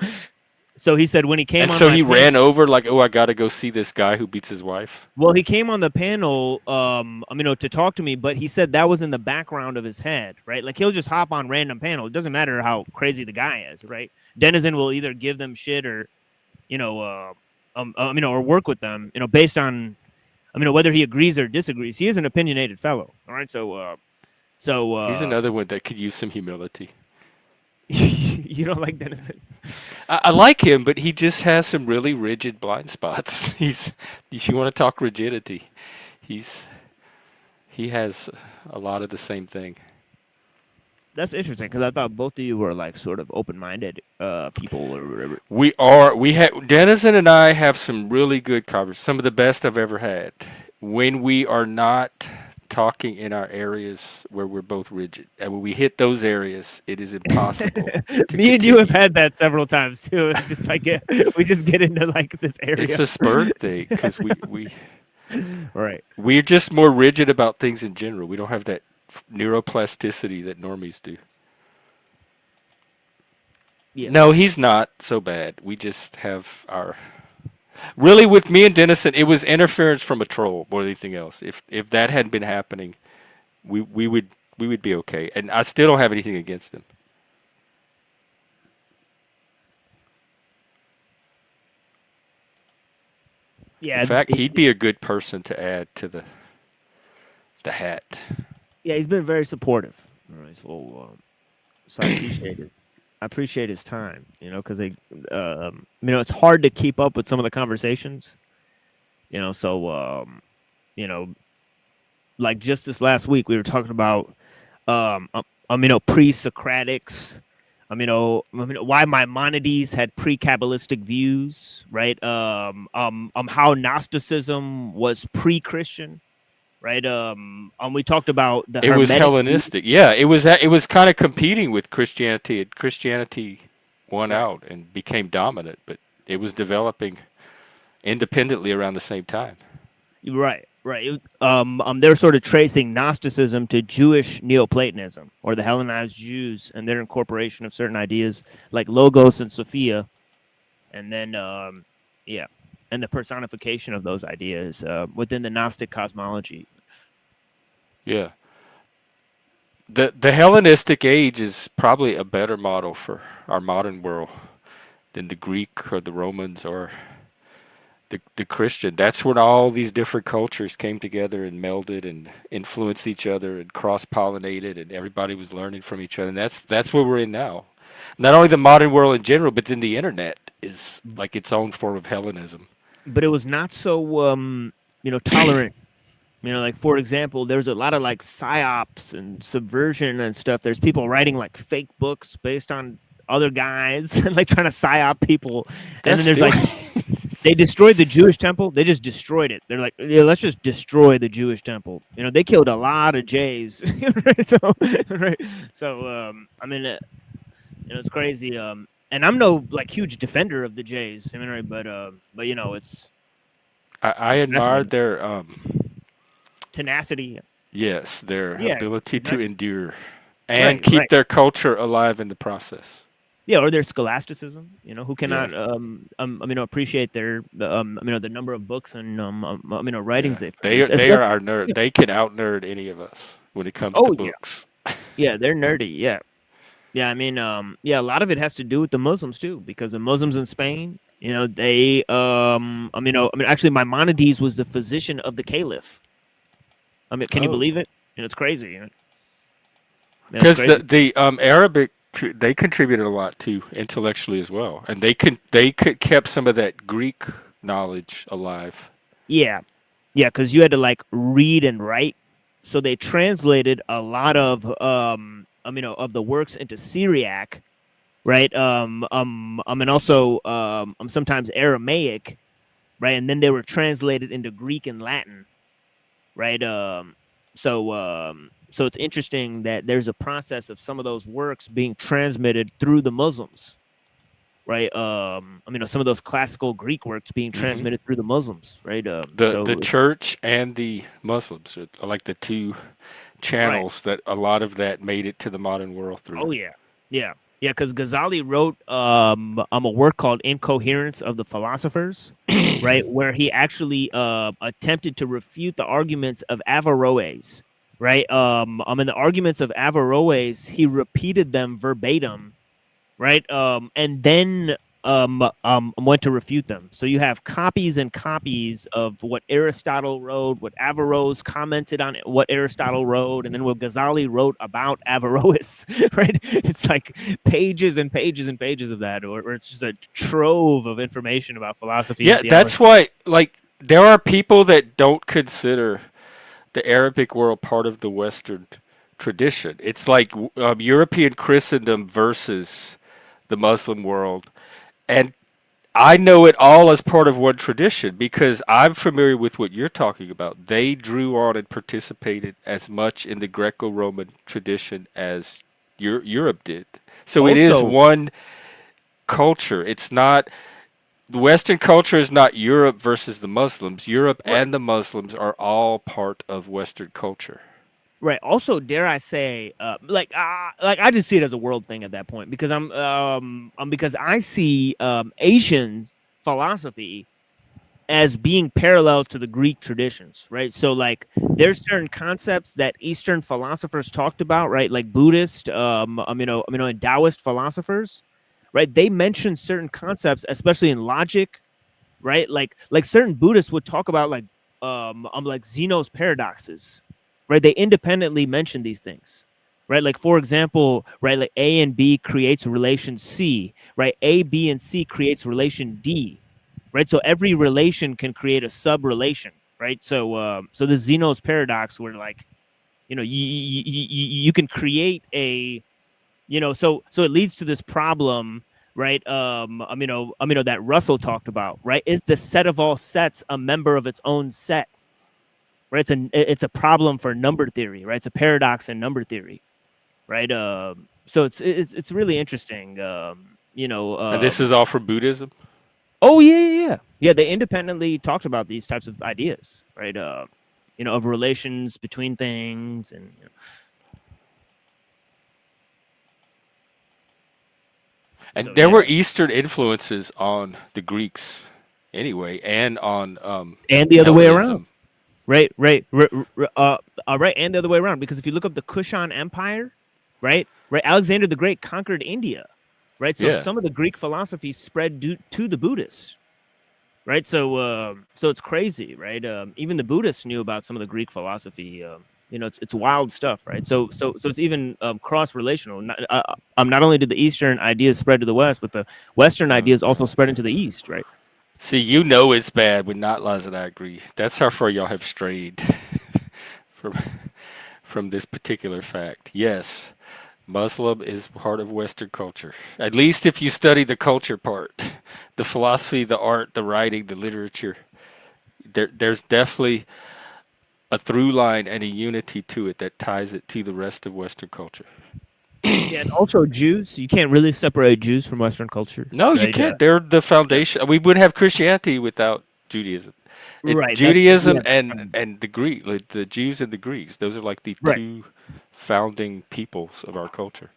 so he said when he came And on so my he panel, ran over like, oh, I got to go see this guy who beats his wife. well, he came on the panel, to talk to me, but he said that was in the background of his head, right? Like he'll just hop on random panel. It doesn't matter how crazy the guy is, right? Denizen will either give them shit or, or work with them, based on, whether he agrees or disagrees. He is an opinionated fellow, all right? He's another one that could use some humility. You don't like Denizen? I like him, but he just has some really rigid blind spots. If you want to talk rigidity, he has a lot of the same thing. That's interesting because I thought both of you were like sort of open-minded people or whatever. Denizen and I have some really good conversations, some of the best I've ever had. When we are not talking in our areas where we're both rigid, and when we hit those areas, it is impossible to Me and you have continue. had that several times too. It's just like we just get into like this It's area. a spur thing because Right. we're just more rigid about things in general. We don't have that neuroplasticity that normies do. Yeah. No, he's not so bad. We just have our really with me and Dennison, it was interference from a troll more than anything else. If that hadn't been happening, we would be okay. And I still don't have anything against him. In Yeah. fact, he'd be a good person to add to the hat. Yeah. He's been very supportive. All right. So I appreciate his time. Because it's hard to keep up with some of the conversations. So like just this last week we were talking about pre-Socratics. Why Maimonides had pre-Kabbalistic views, right? How Gnosticism was pre-Christian, right? We talked about the It was Hermetic view. Hellenistic. Yeah, it was kind of competing with Christianity. Christianity won Right, out and became dominant, but it was developing independently around the same time. right, right. They're sort of tracing Gnosticism to Jewish Neoplatonism or the Hellenized Jews and their incorporation of certain ideas like logos and Sophia, and then yeah, and the personification of those ideas within the Gnostic cosmology. Yeah. The Hellenistic age is probably a better model for our modern world than the Greek or the Romans or the Christian. That's when all these different cultures came together and melded and influenced each other and cross-pollinated, and everybody was learning from each other. And that's where we're in now. Not only the modern world in general, but then the internet is like its own form of Hellenism. But it was not so tolerant. Like for example, there's a lot of like psyops and subversion and stuff. There's people writing like fake books based on other guys and like trying to psyop people. And That's then there's still like they destroyed the Jewish temple. They just destroyed it. They're like, yeah, let's just destroy the Jewish temple. They killed a lot of Jays. Right? So, right. So it's crazy. And I'm no like huge defender of the Jays. Right, but I it's admired fascinating. their Tenacity. yes, their Yeah, ability to exactly. endure. and Right, keep right. their culture alive in the process. Yeah, or their scholasticism, who Yeah, cannot, appreciate their, the number of books and, yeah. writings they They are produce. they are Especially, our nerd. yeah. They can out nerd any of us when it comes to Oh yeah, books. yeah, they're nerdy. Yeah, yeah. Yeah, a lot of it has to do with the Muslims too, because the Muslims in Spain, they, actually, Maimonides was the physician of the Caliph. Can you Oh, believe it? It's crazy. It's because the crazy. the Arabic they contributed a lot too intellectually as well, and they kept some of that Greek knowledge alive. Yeah, yeah, because you had to like read and write, so they translated a lot of, of the works into Syriac, right? And also, sometimes Aramaic, right? And then they were translated into Greek and Latin, right? So it's interesting that there's a process of some of those works being transmitted through the Muslims, right? Some of those classical Greek works being Hmm. transmitted through the Muslims, right? The church and the Muslims are like the two Right. channels that a lot of that made it to the modern world through. Oh yeah, yeah, yeah. Because Ghazali wrote, a work called "Incoherence of the Philosophers," right, where he actually, attempted to refute the arguments of Averroes, right. In the arguments of Averroes, he repeated them verbatim, right? And then, went to refute them. So you have copies and copies of what Aristotle wrote, what Averroes commented on, what Aristotle wrote, and then what Ghazali wrote about Averroes, right? It's like pages and pages and pages of that, or it's just a trove of information about philosophy and Yeah, theology. that's why, like, there are people that don't consider the Arabic world part of the Western tradition. It's like European Christendom versus the Muslim world. And I know it all as part of one tradition because I'm familiar with what you're talking about. They drew on and participated as much in the Greco Roman tradition as Europe did. So it is Also, one culture. It's not the Western culture is not Europe versus the Muslims. Europe right. and the Muslims are all part of Western culture. Right. Also, dare I say, like I just see it as a world thing at that point, because because I see, Asian philosophy as being parallel to the Greek traditions, right? So like there's certain concepts that Eastern philosophers talked about, right? Like Buddhist, and Taoist philosophers, right? They mention certain concepts, especially in logic, right? Like certain Buddhists would talk about like Zeno's paradoxes, right? They independently mention these things, right? Like for example, right, like A and B creates relation C, right? A, B, and C creates relation D, right? So every relation can create a sub relation, right? So the Zeno's paradox, where like, you can create a, so it leads to this problem, right? That Russell talked about, right? Is the set of all sets a member of its own set, right? It's a problem for number theory, right? It's a paradox in number theory, right? So it's really interesting. And this is all from Buddhism. Oh yeah, yeah, yeah. Yeah, they independently talked about these types of ideas, right? Of relations between things, and And so there yeah. were Eastern influences on the Greeks anyway, and on And the other way around. Hellenism. Right, and the other way around. Because if you look up the Kushan Empire, right, Alexander the Great conquered India, right? So Yeah. some of the Greek philosophy spread to the Buddhists, right? So it's crazy, right? Even the Buddhists knew about some of the Greek philosophy. It's wild stuff, right? So it's even, cross relational. Not only did the Eastern ideas spread to the West, but the Western Oh, ideas also God. spread into the East, right? See, you know it's bad when not laws and I agree. That's how far y'all have strayed from from this particular fact. Yes, Muslim is part of Western culture. At least if you study the culture part, the philosophy, the art, the writing, the literature. There's definitely a through line and a unity to it that ties it to the rest of Western culture. Yeah, and also Jews. You can't really separate Jews from Western culture, No, you right? can't. They're the Yeah. foundation. We wouldn't have Christianity without Judaism. Right. That's Judaism yeah. and the Greek, like the Jews and the Greeks. Those are like the Right. two founding peoples of our culture.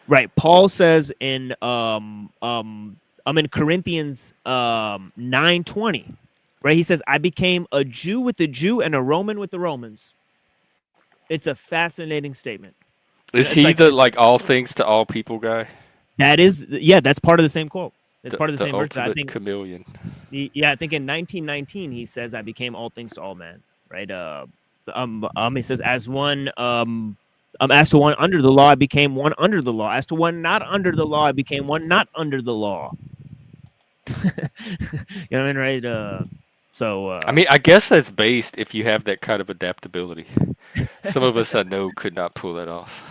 Right. Paul says in I'm in Corinthians 9:20, right? He says, I became a Jew with the Jew and a Roman with the Romans. It's a fascinating statement. Is It's he like the like all things to all people guy? that is, yeah, that's part of the same quote. It's part of the The same verse. I ultimate think, chameleon. yeah, I think in 1919 he says, I became all things to all men, right? He says, as to one under the law, I became one under the law. As to one not under the law, I became one not under the law. You know what I mean, right? I mean, I guess that's based if you have that kind of adaptability. Some of us I know could not pull that off.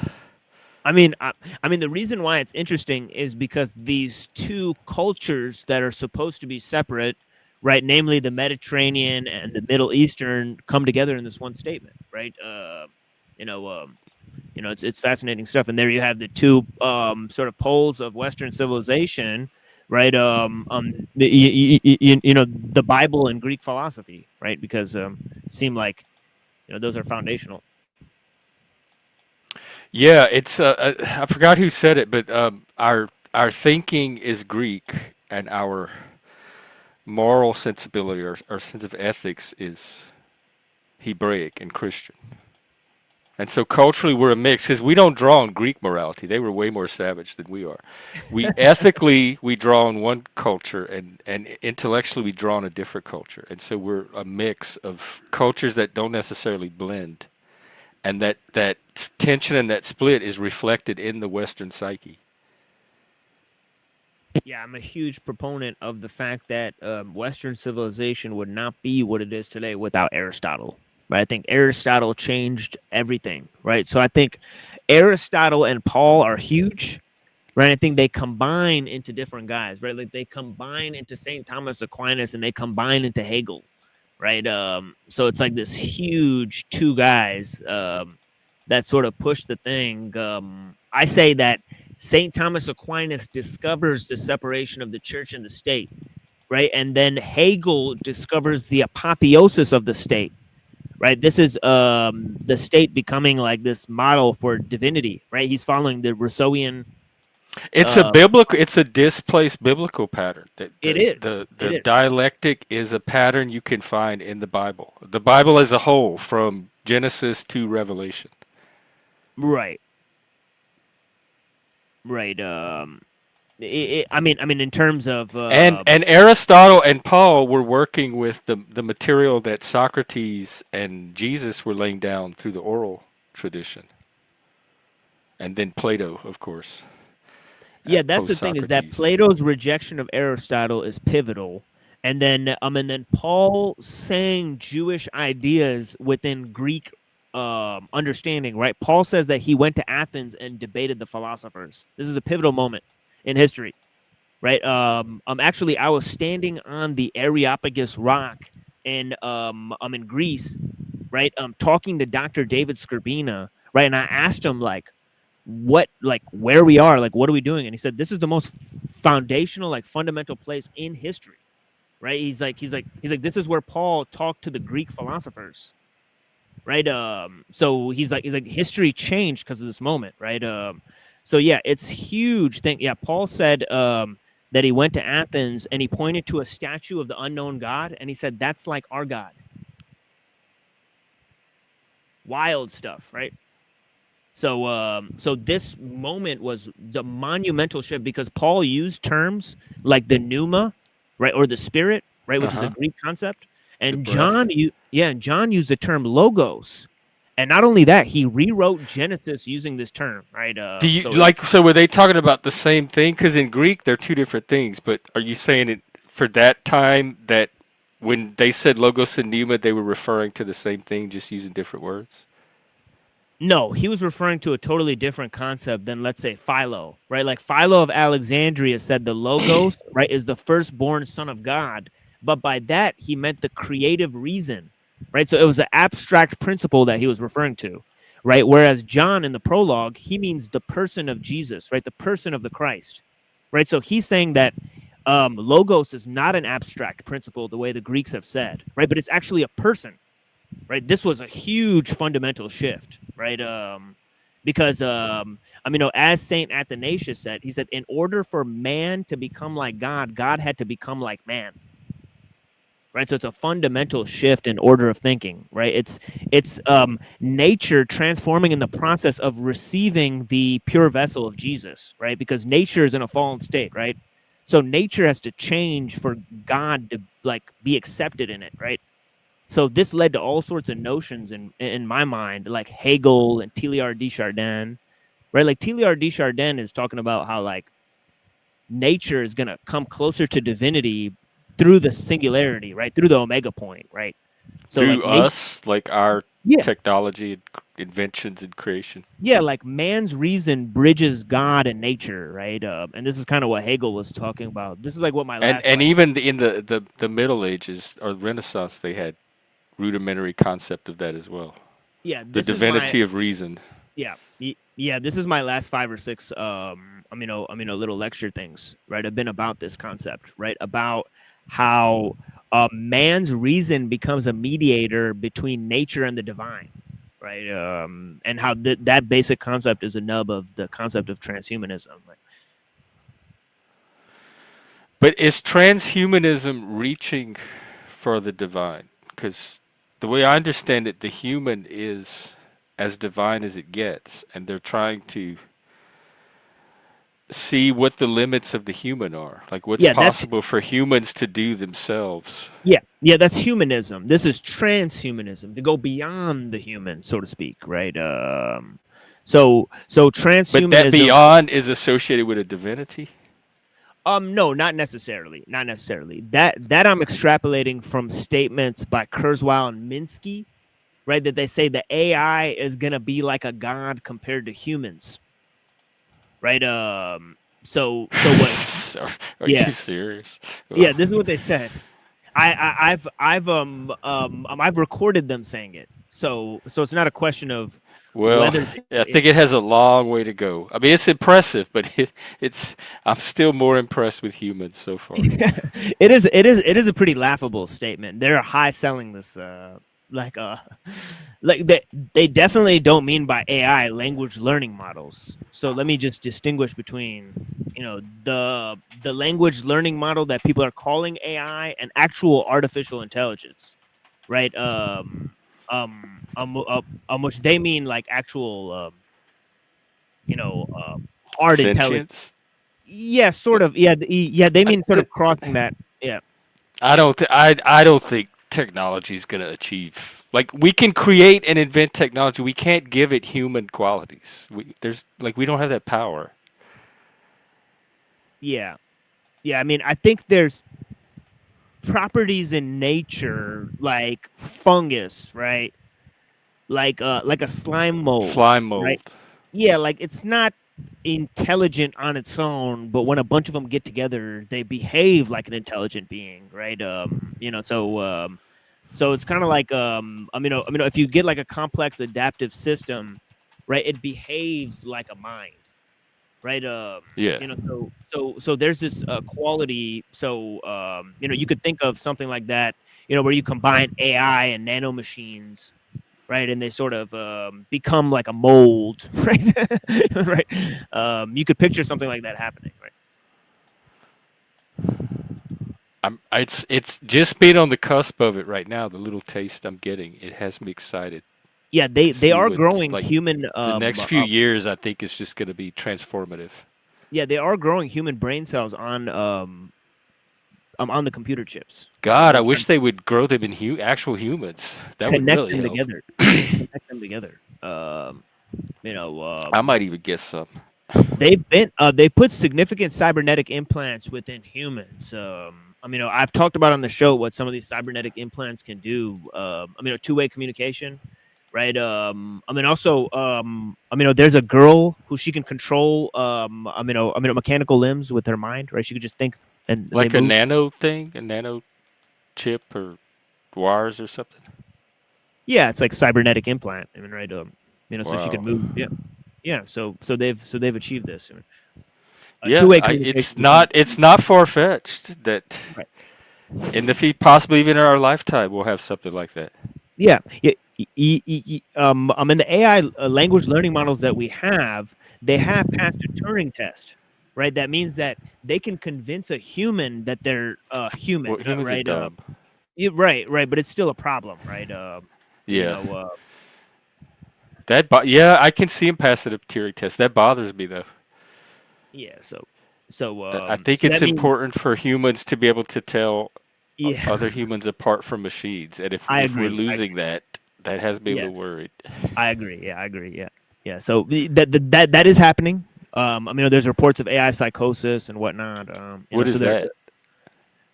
I mean, the reason why it's interesting is because these two cultures that are supposed to be separate, right, namely the Mediterranean and the Middle Eastern, come together in this one statement, right? It's fascinating stuff. And there you have the two sort of poles of Western civilization, right? The Bible and Greek philosophy, right? Because it seem like those are foundational. Yeah, it's I forgot who said it, but our thinking is Greek, and our moral sensibility, our sense of ethics, is Hebraic and Christian. And so culturally, we're a mix because we don't draw on Greek morality. They were way more savage than we are. We ethically we draw on one culture, and intellectually we draw on a different culture. And so we're a mix of cultures that don't necessarily blend, and that tension and that split is reflected in the Western psyche. Yeah, I'm a huge proponent of the fact that Western civilization would not be what it is today without Aristotle. Right? I think Aristotle changed everything. Right? So I think Aristotle and Paul are huge. Right? I think they combine into different guys. Right? Like they combine into Saint Thomas Aquinas and they combine into Hegel. Right? So it's like this huge two guys that sort of push the thing. I say that St. Thomas Aquinas discovers the separation of the church and the state, right? And then Hegel discovers the apotheosis of the state, right? This is the state becoming like this model for divinity, right? He's following the Rousseauian. It's a biblical. It's a displaced biblical pattern. It is. The dialectic is a pattern you can find in the Bible. The Bible as a whole, from Genesis to Revelation. Right. Right. I mean, in terms of and Aristotle and Paul were working with the material that Socrates and Jesus were laying down through the oral tradition, and then Plato, of course. Yeah, that's the thing, is that Plato's rejection of Aristotle is pivotal, and then Paul saying Jewish ideas within Greek understanding, right? Paul says that he went to Athens and debated the philosophers. This is a pivotal moment in history, right? Actually, I was standing on the Areopagus rock in Greece, right? Talking to Dr. David Scribina, right? And I asked him where we are, what are we doing? And he said, this is the most foundational, fundamental place in history, right? He's like, this is where Paul talked to the Greek philosophers. Right. So he's like history changed because of this moment. Right. So yeah, it's huge thing. Yeah. Paul said that he went to Athens and he pointed to a statue of the unknown God. And he said, that's like our God. Wild stuff. Right. So this moment was the monumental shift because Paul used terms like the pneuma, right, or the spirit, right, which is a Greek concept. And John used the term logos, and not only that, he rewrote Genesis using this term, right? So were they talking about the same thing? Because in Greek they're two different things. But are you saying it for that time that when they said logos and pneuma, they were referring to the same thing, just using different words? No, he was referring to a totally different concept than, let's say, Philo, right? Like Philo of Alexandria said the logos, right, is the firstborn son of God. But by that, he meant the creative reason, right? So it was an abstract principle that he was referring to, right? Whereas John in the prologue, he means the person of Jesus, right? The person of the Christ, right? So he's saying that logos is not an abstract principle the way the Greeks have said, right? But it's actually a person, right? This was a huge fundamental shift, right? because as Saint Athanasius said, he said, in order for man to become like God, God had to become like man. Right, so it's a fundamental shift in order of thinking. Right, it's nature transforming in the process of receiving the pure vessel of Jesus. Right, because nature is in a fallen state. Right, so nature has to change for God to like be accepted in it. Right, so this led to all sorts of notions in my mind, like Hegel and Teilhard de Chardin. Right, like Teilhard de Chardin is talking about how like nature is going to come closer to divinity through the singularity, right? Through the omega point, right? So like Through us, like our yeah, technology and inventions and creation. yeah, like man's reason bridges God and nature, right? And this is kind of what Hegel was talking about. This is like what my last And like even in the Middle Ages or Renaissance, they had rudimentary concept of that as well. yeah, The this is my divinity of reason. yeah, yeah, this is my last 5 or 6 little lecture things, right? Have been about this concept, right? About how man's reason becomes a mediator between nature and the divine, right? And how that basic concept is a nub of the concept of transhumanism. Right? But is transhumanism reaching for the divine? Because the way I understand it, the human is as divine as it gets, and they're trying to see what the limits of the human are, like what's Yeah, that's possible for humans to do themselves. yeah, that's humanism. This is transhumanism to go beyond the human, so to speak, right? So But that transhumanism. beyond is associated with a divinity. No, not necessarily. Not necessarily. That I'm extrapolating from statements by Kurzweil and Minsky, right? That they say the AI is gonna be like a god compared to humans, right? So what? Are you Yeah, serious? yeah. This is what they said. I've recorded them saying it. So it's not a question of Well, whether they I say it. think it has a long way to go. I mean, it's impressive, but it's I'm still more impressed with humans so far. It is a pretty laughable statement. They're high selling this like uh like they definitely don't mean by AI language learning models. So let me just distinguish between the language learning model that people are calling AI and actual artificial intelligence, right? Which they mean like actual you know hard intelligence. Sentience? Yeah, sort of. Yeah, yeah. They I, mean sort of crossing that. Yeah. I don't think technology is going to achieve. Like we can create and invent technology, we can't give it human qualities. We don't have that power. Yeah. Yeah. I mean, I think there's properties in nature like fungus, right? Like a slime mold, Slime right? mold. Yeah, like it's not intelligent on its own, but when a bunch of them get together, they behave like an intelligent being, right? So it's kind of like if you get like a complex adaptive system, right, it behaves like a mind, right? Yeah. So there's this quality. So you could think of something like that, where you combine AI and nano machines, right, and they sort of become like a mold, right? Right. You could picture something like that happening, right? It's just being on the cusp of it right now. The little taste I'm getting, it has me excited Yeah, they to they see are what growing like human. the next few years. I think is just going to be transformative. Yeah, they are growing human brain cells on the computer chips, right? God, I They're trying wish to they would grow them in actual humans. That would connect really them help. together. Connect them together. You know, I might even get some. they put significant cybernetic implants within humans. I've talked about on the show what some of these cybernetic implants can do. Two-way communication, right? There's a girl who she can control. Mechanical limbs with her mind, right? She could just think and they Like a move. nano thing, a nano chip or wires or something. Yeah, it's like cybernetic implant. I mean, right? So she could Wow. move. Yeah, yeah. So they've achieved this. Yeah, Two-way communication between. it's not far fetched that Right. in the possibly even in our lifetime we'll have something like that. Yeah, yeah. I mean, the AI language learning models that we have, they have passed a Turing test, right? That means that they can convince a human that they're human, Well, humans are right? dumb. Right, right, but it's still a problem, right? You Yeah. know, Yeah, I can see him pass the Turing test. That bothers me though. yeah. So, I think so it's that means, important for humans to be able to tell yeah, other humans apart from machines, and if I if we're agree. losing that, that has me a little Yes, worried. I agree. Yeah, I agree. Yeah, yeah. So that is happening. I mean, there's reports of AI psychosis and whatnot. What So is there,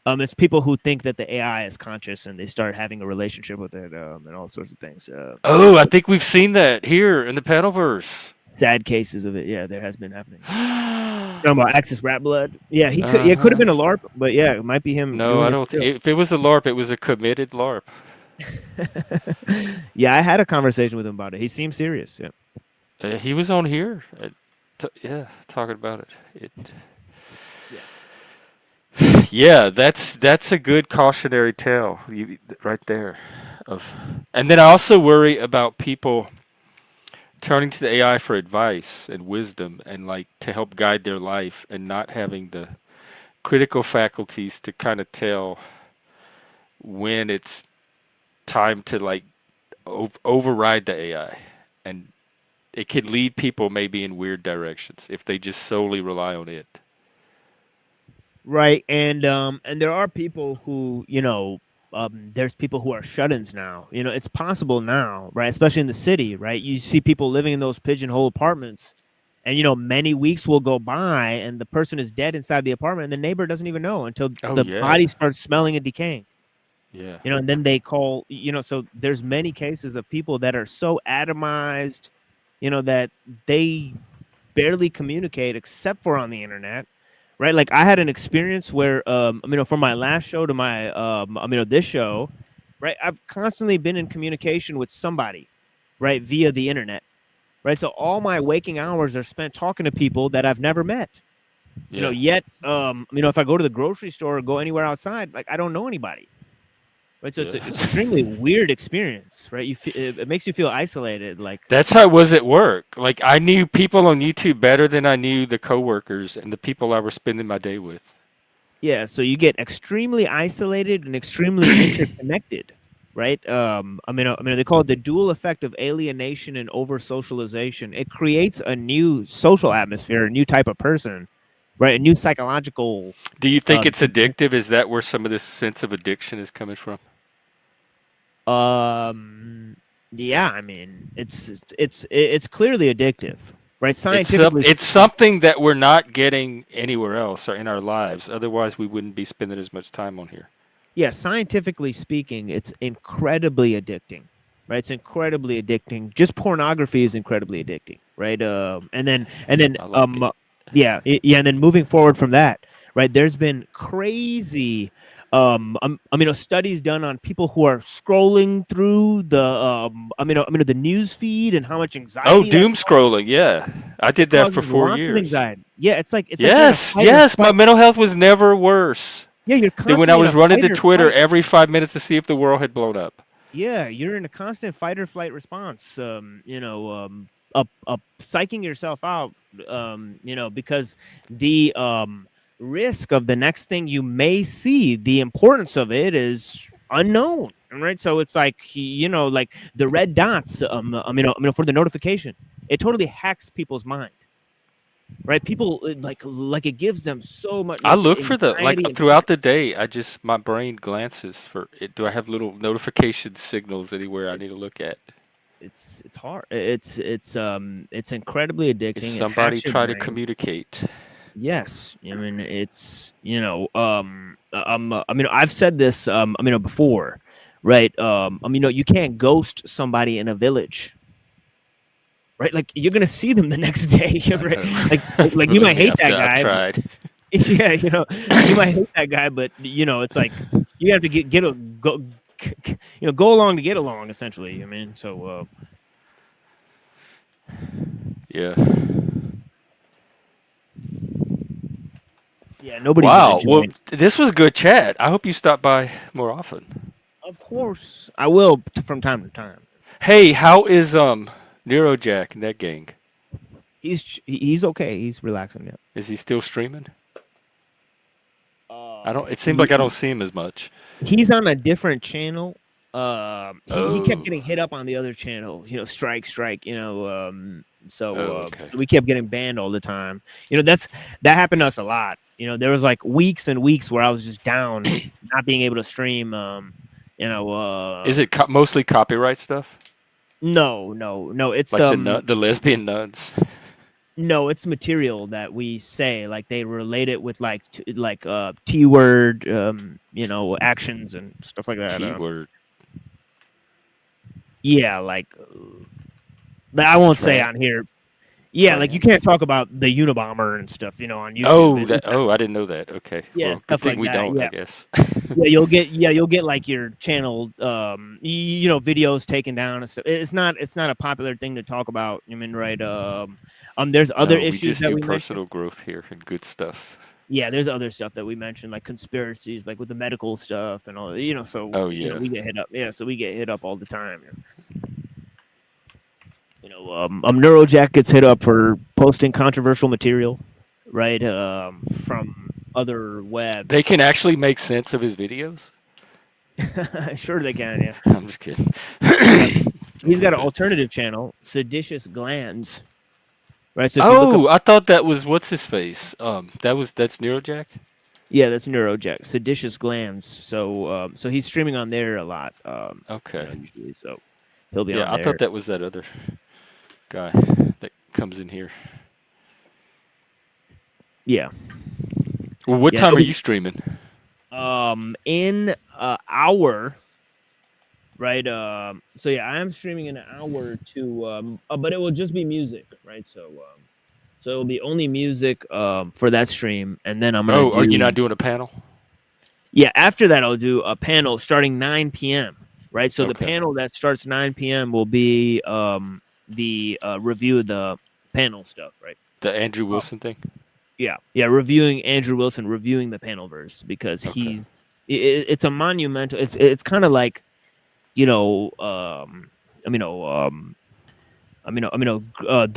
that? it's people who think that the AI is conscious and they start having a relationship with it, and all sorts of things. Oh, I think we've seen that here in the Panelverse. Sad cases of it. Yeah, there has been happening. Talking about Axis Rat Blood. Yeah, he could. Yeah, it could have Uh-huh. been a LARP, but yeah, it might be him No, doing I it don't. still. If it was a LARP, it was a committed LARP. Yeah, I had a conversation with him about it. He seemed serious. Yeah. He was on here. Yeah, talking about it. Yeah. Yeah, that's a good cautionary tale right there. Of, and then I also worry about people turning to the AI for advice and wisdom and like to help guide their life and not having the critical faculties to kind of tell when it's time to like override the AI, and it can lead people maybe in weird directions if they just solely rely on it. Right, and there are people who, there's people who are shut-ins now. It's possible now, right? Especially in the city, right? You see people living in those pigeonhole apartments, and many weeks will go by, and the person is dead inside the apartment, and the neighbor doesn't even know until Oh the yeah, body starts smelling and decaying. yeah. And then they call. So there's many cases of people that are so atomized, that they barely communicate except for on the internet, right? Like I had an experience where from my last show to my this show, right? I've constantly been in communication with somebody, right, via the internet, right? So all my waking hours are spent talking to people that I've never met. Yeah. Yet if I go to the grocery store or go anywhere outside, like I don't know anybody. Right, so it's Yeah. an extremely weird experience, right? It makes you feel isolated, like. That's how it was at work. Like I knew people on YouTube better than I knew the coworkers and the people I was spending my day with. Yeah, so you get extremely isolated and extremely interconnected, right? They call it the dual effect of alienation and over socialization. It creates a new social atmosphere, a new type of person, right? A new psychological. Do you think it's addictive? Is that where some of this sense of addiction is coming from? Yeah, I mean, it's clearly addictive, right? It's Scientifically, it's something that we're not getting anywhere else or in our lives. Otherwise, we wouldn't be spending as much time on here. yeah, scientifically speaking, it's incredibly addicting, right? It's incredibly addicting. Just pornography is incredibly addicting, right? And then I like it. yeah, and then moving forward from that, right? There's been crazy studies done on people who are scrolling through the news feed and how much Oh, anxiety that doom scrolling. Yeah, I did that for causes, four lots of years. anxiety. Yeah, it's like you're in a Yes, fight or yes. My flight. mental health was never worse Yeah, you're than when I constantly in a was running fight to or Twitter flight. every 5 minutes to see if the world had blown up. Yeah, you're in a constant fight or flight response. Up psyching yourself out. Because the risk of the next thing you may see, the importance of it is unknown. Right, so it's like like the red dots. For the notification, it totally hacks people's mind. Right, people like it gives them so much I like look for the like anxiety and throughout the day. I just my brain glances for it. Do I have little notification signals anywhere I need to look it's at? it's hard. It's incredibly Is addicting. It somebody hacks your trying to brain. communicate? Yes, I mean it's I've said this before, right? You can't ghost somebody in a village, right? Like you're gonna see them the next day, I right? know. Like you Believe might me, hate that I've guy, but tried. yeah, you might hate that guy, but it's like you have to go along to get along, essentially. I mean, so Yeah. yeah, nobody's gonna Wow. Well, join. this was good chat. I hope you stop by more often. Of course, I will from time to time. Hey, how is Neurojack and that gang? He's okay. He's relaxing. Yeah. Is he still streaming? I don't. It seems like I don't He see him as much. he's on a different channel. He kept Oh. getting hit up on the other channel. Strike. Oh, So okay. so we kept getting banned all the time. That happened to us a lot. There was like weeks and weeks where I was just down, not being able to stream. Is it mostly copyright stuff? No. It's Like the lesbian nuns? no, it's material that we say, like they relate it with T word, actions and stuff like that. T word. Yeah, that I won't say Tran on here. Yeah, like you can't trans. talk about the Unabomber and stuff, on YouTube. Oh, I didn't know that. Okay. Yeah, Well, good stuff thing like we that. don't, I Yeah, guess. yeah, you'll get like your channel, videos taken down and stuff. It's not a popular thing to talk about. I mean, right? There's other No, we issues just that do we mentioned. personal growth here and good stuff. Yeah, there's other stuff that we mentioned, like conspiracies, like with the medical stuff and all. So Oh, yeah. we get hit up. Yeah, so we get hit up all the time. Neurojack gets hit up for posting controversial material, right? From other webs. They can actually make sense of his videos? Sure, they can. Yeah, I'm just kidding. he's got an alternative channel, Seditious Glands, right? So if you look up, Oh, I thought that was what's his face. That's Neurojack. yeah, that's Neurojack, Seditious Glands. So he's streaming on there a lot. Okay. Usually, so he'll be Yeah, on I there. thought that was that other guy that comes in here. Yeah. Well, what Yeah, time he'll are be- you streaming? In an hour, right? So yeah, I am streaming in an hour to, but it will just be music, right? So it'll be only music for that stream, and then I'm gonna Oh, are you do. not doing a panel? Yeah, after that I'll do a panel starting 9 p.m. Right. So the Okay. panel that starts 9 p.m. will be the review of the panel stuff, right? The Andrew Wilson thing? Yeah, reviewing Andrew Wilson, reviewing the Panelverse because Okay. it's a monumental. It's kind of like, the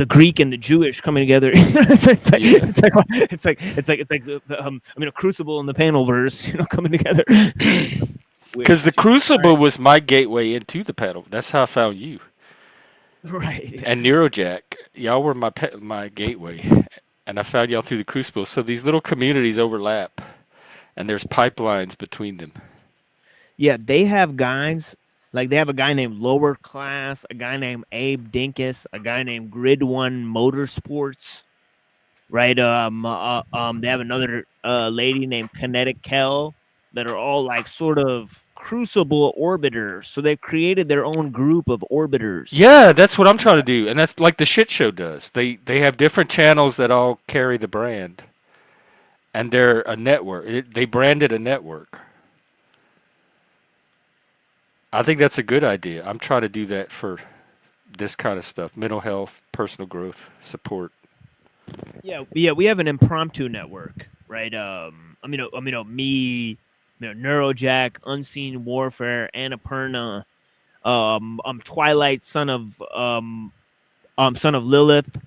Greek and the Jewish coming together. it's like Yeah. Crucible and the Panelverse, coming together. Because the Crucible was my gateway into the panel. That's how I found you. Right. Yeah. And Neurojack, y'all were my gateway. And I found y'all through the Crucible. So these little communities overlap. And there's pipelines between them. Yeah, they have guys. Like they have a guy named Lower Class, a guy named Abe Dinkus, a guy named Grid One Motorsports, right? They have another lady named Kinetic Kel that are all like sort of Crucible orbiters. So they've created their own group of orbiters. Yeah, that's what I'm trying to do. And that's like the shit show does. They have different channels that all carry the brand. And they're a network. They branded a network. I think that's a good idea. I'm trying to do that for this kind of stuff. Mental health, personal growth, support. Yeah, we have an impromptu network, right? Me, Neurojack, Unseen Warfare, Annapurna, Twilight, son of Lilith,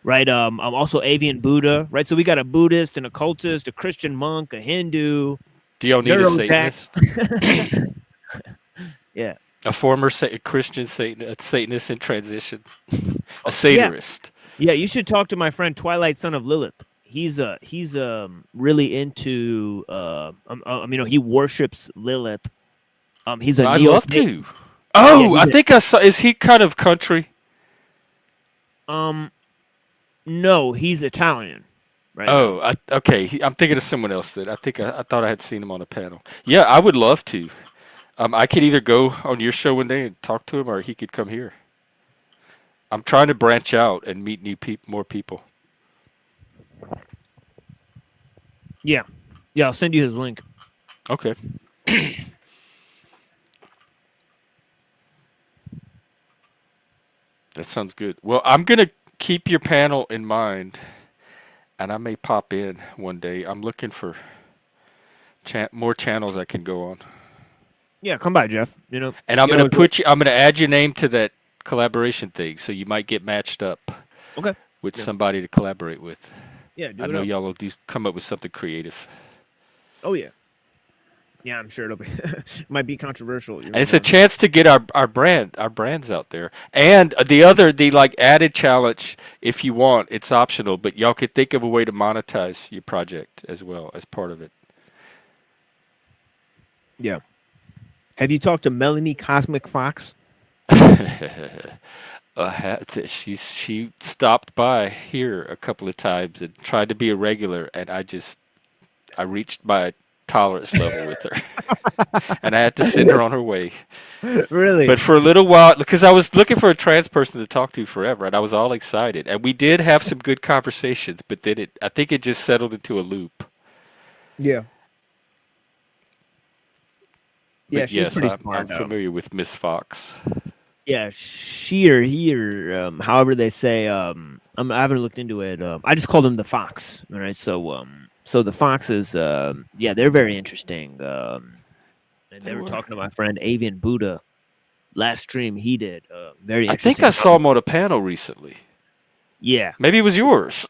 right? I'm also Avian Buddha, right? So we got a Buddhist, an occultist, a Christian monk, a Hindu. Do y'all need a Satanist? Yeah. A former Christian Satanist in transition. A satirist. Yeah, you should talk to my friend Twilight, son of Lilith. He's really into he worships Lilith. He's a I'd neo. love to. Oh, I think I saw. Is he kind of country? No, he's Italian. Right. Oh, okay. I'm thinking of someone else. That I thought I had seen him on a panel. Yeah, I would love to. I could either go on your show one day and talk to him, or he could come here. I'm trying to branch out and meet more people. Yeah, I'll send you his link. Okay. That sounds good. Well, I'm gonna keep your panel in mind, and I may pop in one day. I'm looking for more channels I can go on. Yeah, come by, Jeff. And I'm You gonna know. put you. I'm gonna add your name to that collaboration thing, so you might get matched up Okay. with Yeah. somebody to collaborate with. Yeah, I do it know up. y'all will come up with something creative, Oh yeah. Yeah, I'm sure it'll be might be controversial. You and never it's a know. chance to get our brands out there. And the like added challenge, if you want, it's optional, but y'all could think of a way to monetize your project as well as part of it. Yeah. Have you talked to Melanie Cosmic Fox? She stopped by here a couple of times and tried to be a regular, and I reached my tolerance level with her, and I had to send her on her way. Really? But for a little while, because I was looking for a trans person to talk to forever, and I was all excited, and we did have some good conversations. But then I think it just settled into a loop. Yeah. Yeah, But she's yes, pretty I'm smart. familiar with Miss Fox. Yeah, she or he or however they say. I haven't looked into it. I just called them the Fox. All right, so the Foxes, yeah, they're very interesting. And They they were were. talking to my friend Avian Buddha last stream he did. Very I think I interesting. saw him on a panel recently. Yeah, Maybe it was yours.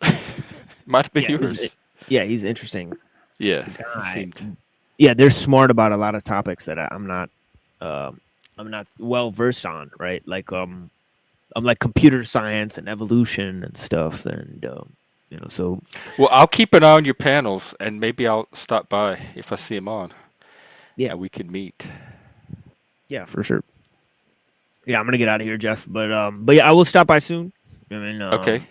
Might have been yeah, yours. he's interesting Yeah, he guy. seemed. Yeah, they're smart about a lot of topics that I'm not well versed on. Right, like I'm like computer science and evolution and stuff, and so Well, I'll keep an eye on your panels, and maybe I'll stop by if I see him on, yeah, and we can meet. yeah, for sure. Yeah, I'm gonna get out of here, Jeff. But yeah, I will stop by soon. I mean, Okay,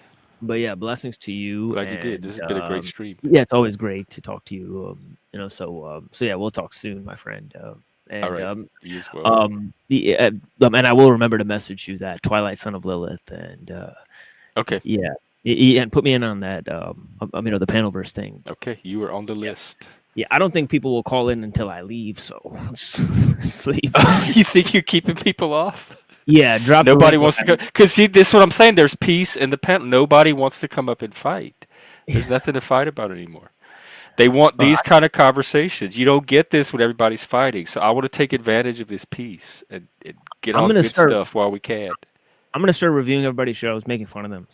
but yeah, blessings to you, glad you did. This and has been a great stream. yeah, it's always great to talk to you. So yeah, we'll talk soon, my friend. All And right, you as well. and I will remember to message you that Twilight Son of Lilith, and Okay, yeah, and put me in on that. The Panelverse thing. okay, you were on the Yeah, list. yeah. I don't think people will call in until I leave, so just leave. You think you're keeping people off? Yeah, drop the Nobody link when wants to go. Because see, this is what I'm saying. There's peace in the panel. Nobody wants to come up and fight. There's nothing to fight about anymore. They want I, these kind of conversations. You don't get this when everybody's fighting. So I want to take advantage of this peace and get I'm all the gonna good start. stuff while we can. I'm gonna start reviewing everybody's shows, making fun of them.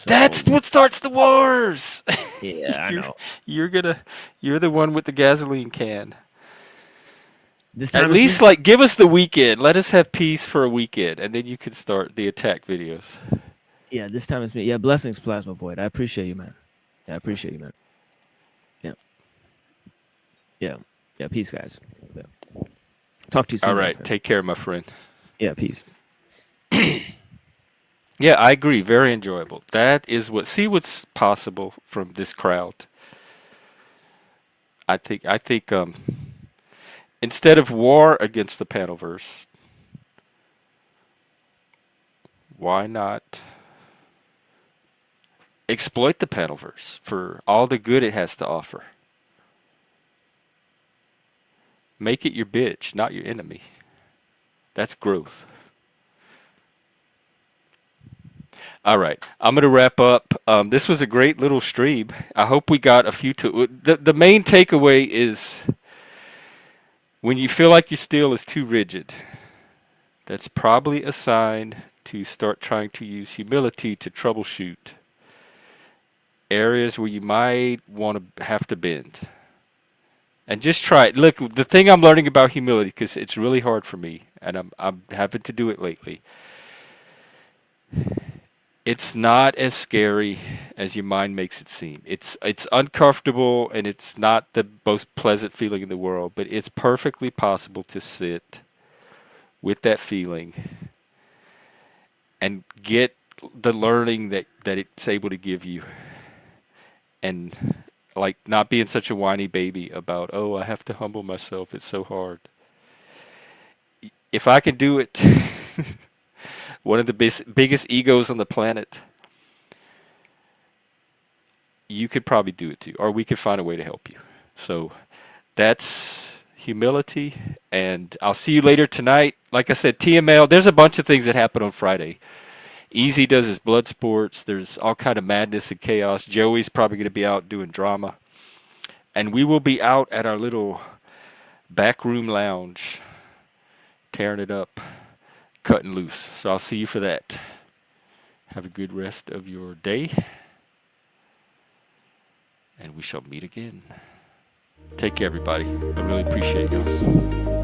That's what starts the wars. Yeah, I you're know. you're the one with the gasoline can. This At time it's least me. like give us the weekend. Let us have peace for a weekend, and then you can start the attack videos. Yeah, this time it's me. Yeah, blessings, Plasma Void. I appreciate you, man. Yeah, I appreciate you, man. Yeah, yeah, yeah. Peace, guys. Yeah. Talk to you All soon, my right, friend. take care, my friend. Yeah, peace. Yeah, I agree. Very enjoyable. That is see what's possible from this crowd. I think instead of war against the Panelverse, why not exploit the Panelverse for all the good it has to offer? Make it your bitch, not your enemy. That's growth. All right, I'm gonna wrap up. This was a great little stream. I hope we got a few. The main takeaway is when you feel like your steel is too rigid, that's probably a sign to start trying to use humility to troubleshoot areas where you might want to have to bend. And just try it. Look, the thing I'm learning about humility, because it's really hard for me, and I'm having to do it lately. It's not as scary as your mind makes it seem. It's uncomfortable, and it's not the most pleasant feeling in the world, but it's perfectly possible to sit with that feeling and get the learning that it's able to give you, and like not being such a whiny baby about, oh, I have to humble myself, it's so hard. If I can do it, one of the biggest egos on the planet, you could probably do it too, or we could find a way to help you. So that's humility, and I'll see you later tonight. Like I said, TML, there's a bunch of things that happen on Friday. Easy does his blood sports. There's all kind of madness and chaos. Joey's probably going to be out doing drama. And we will be out at our little backroom lounge tearing it up, cutting loose. So I'll see you for that. Have a good rest of your day, and we shall meet again. Take care, everybody. I really appreciate you.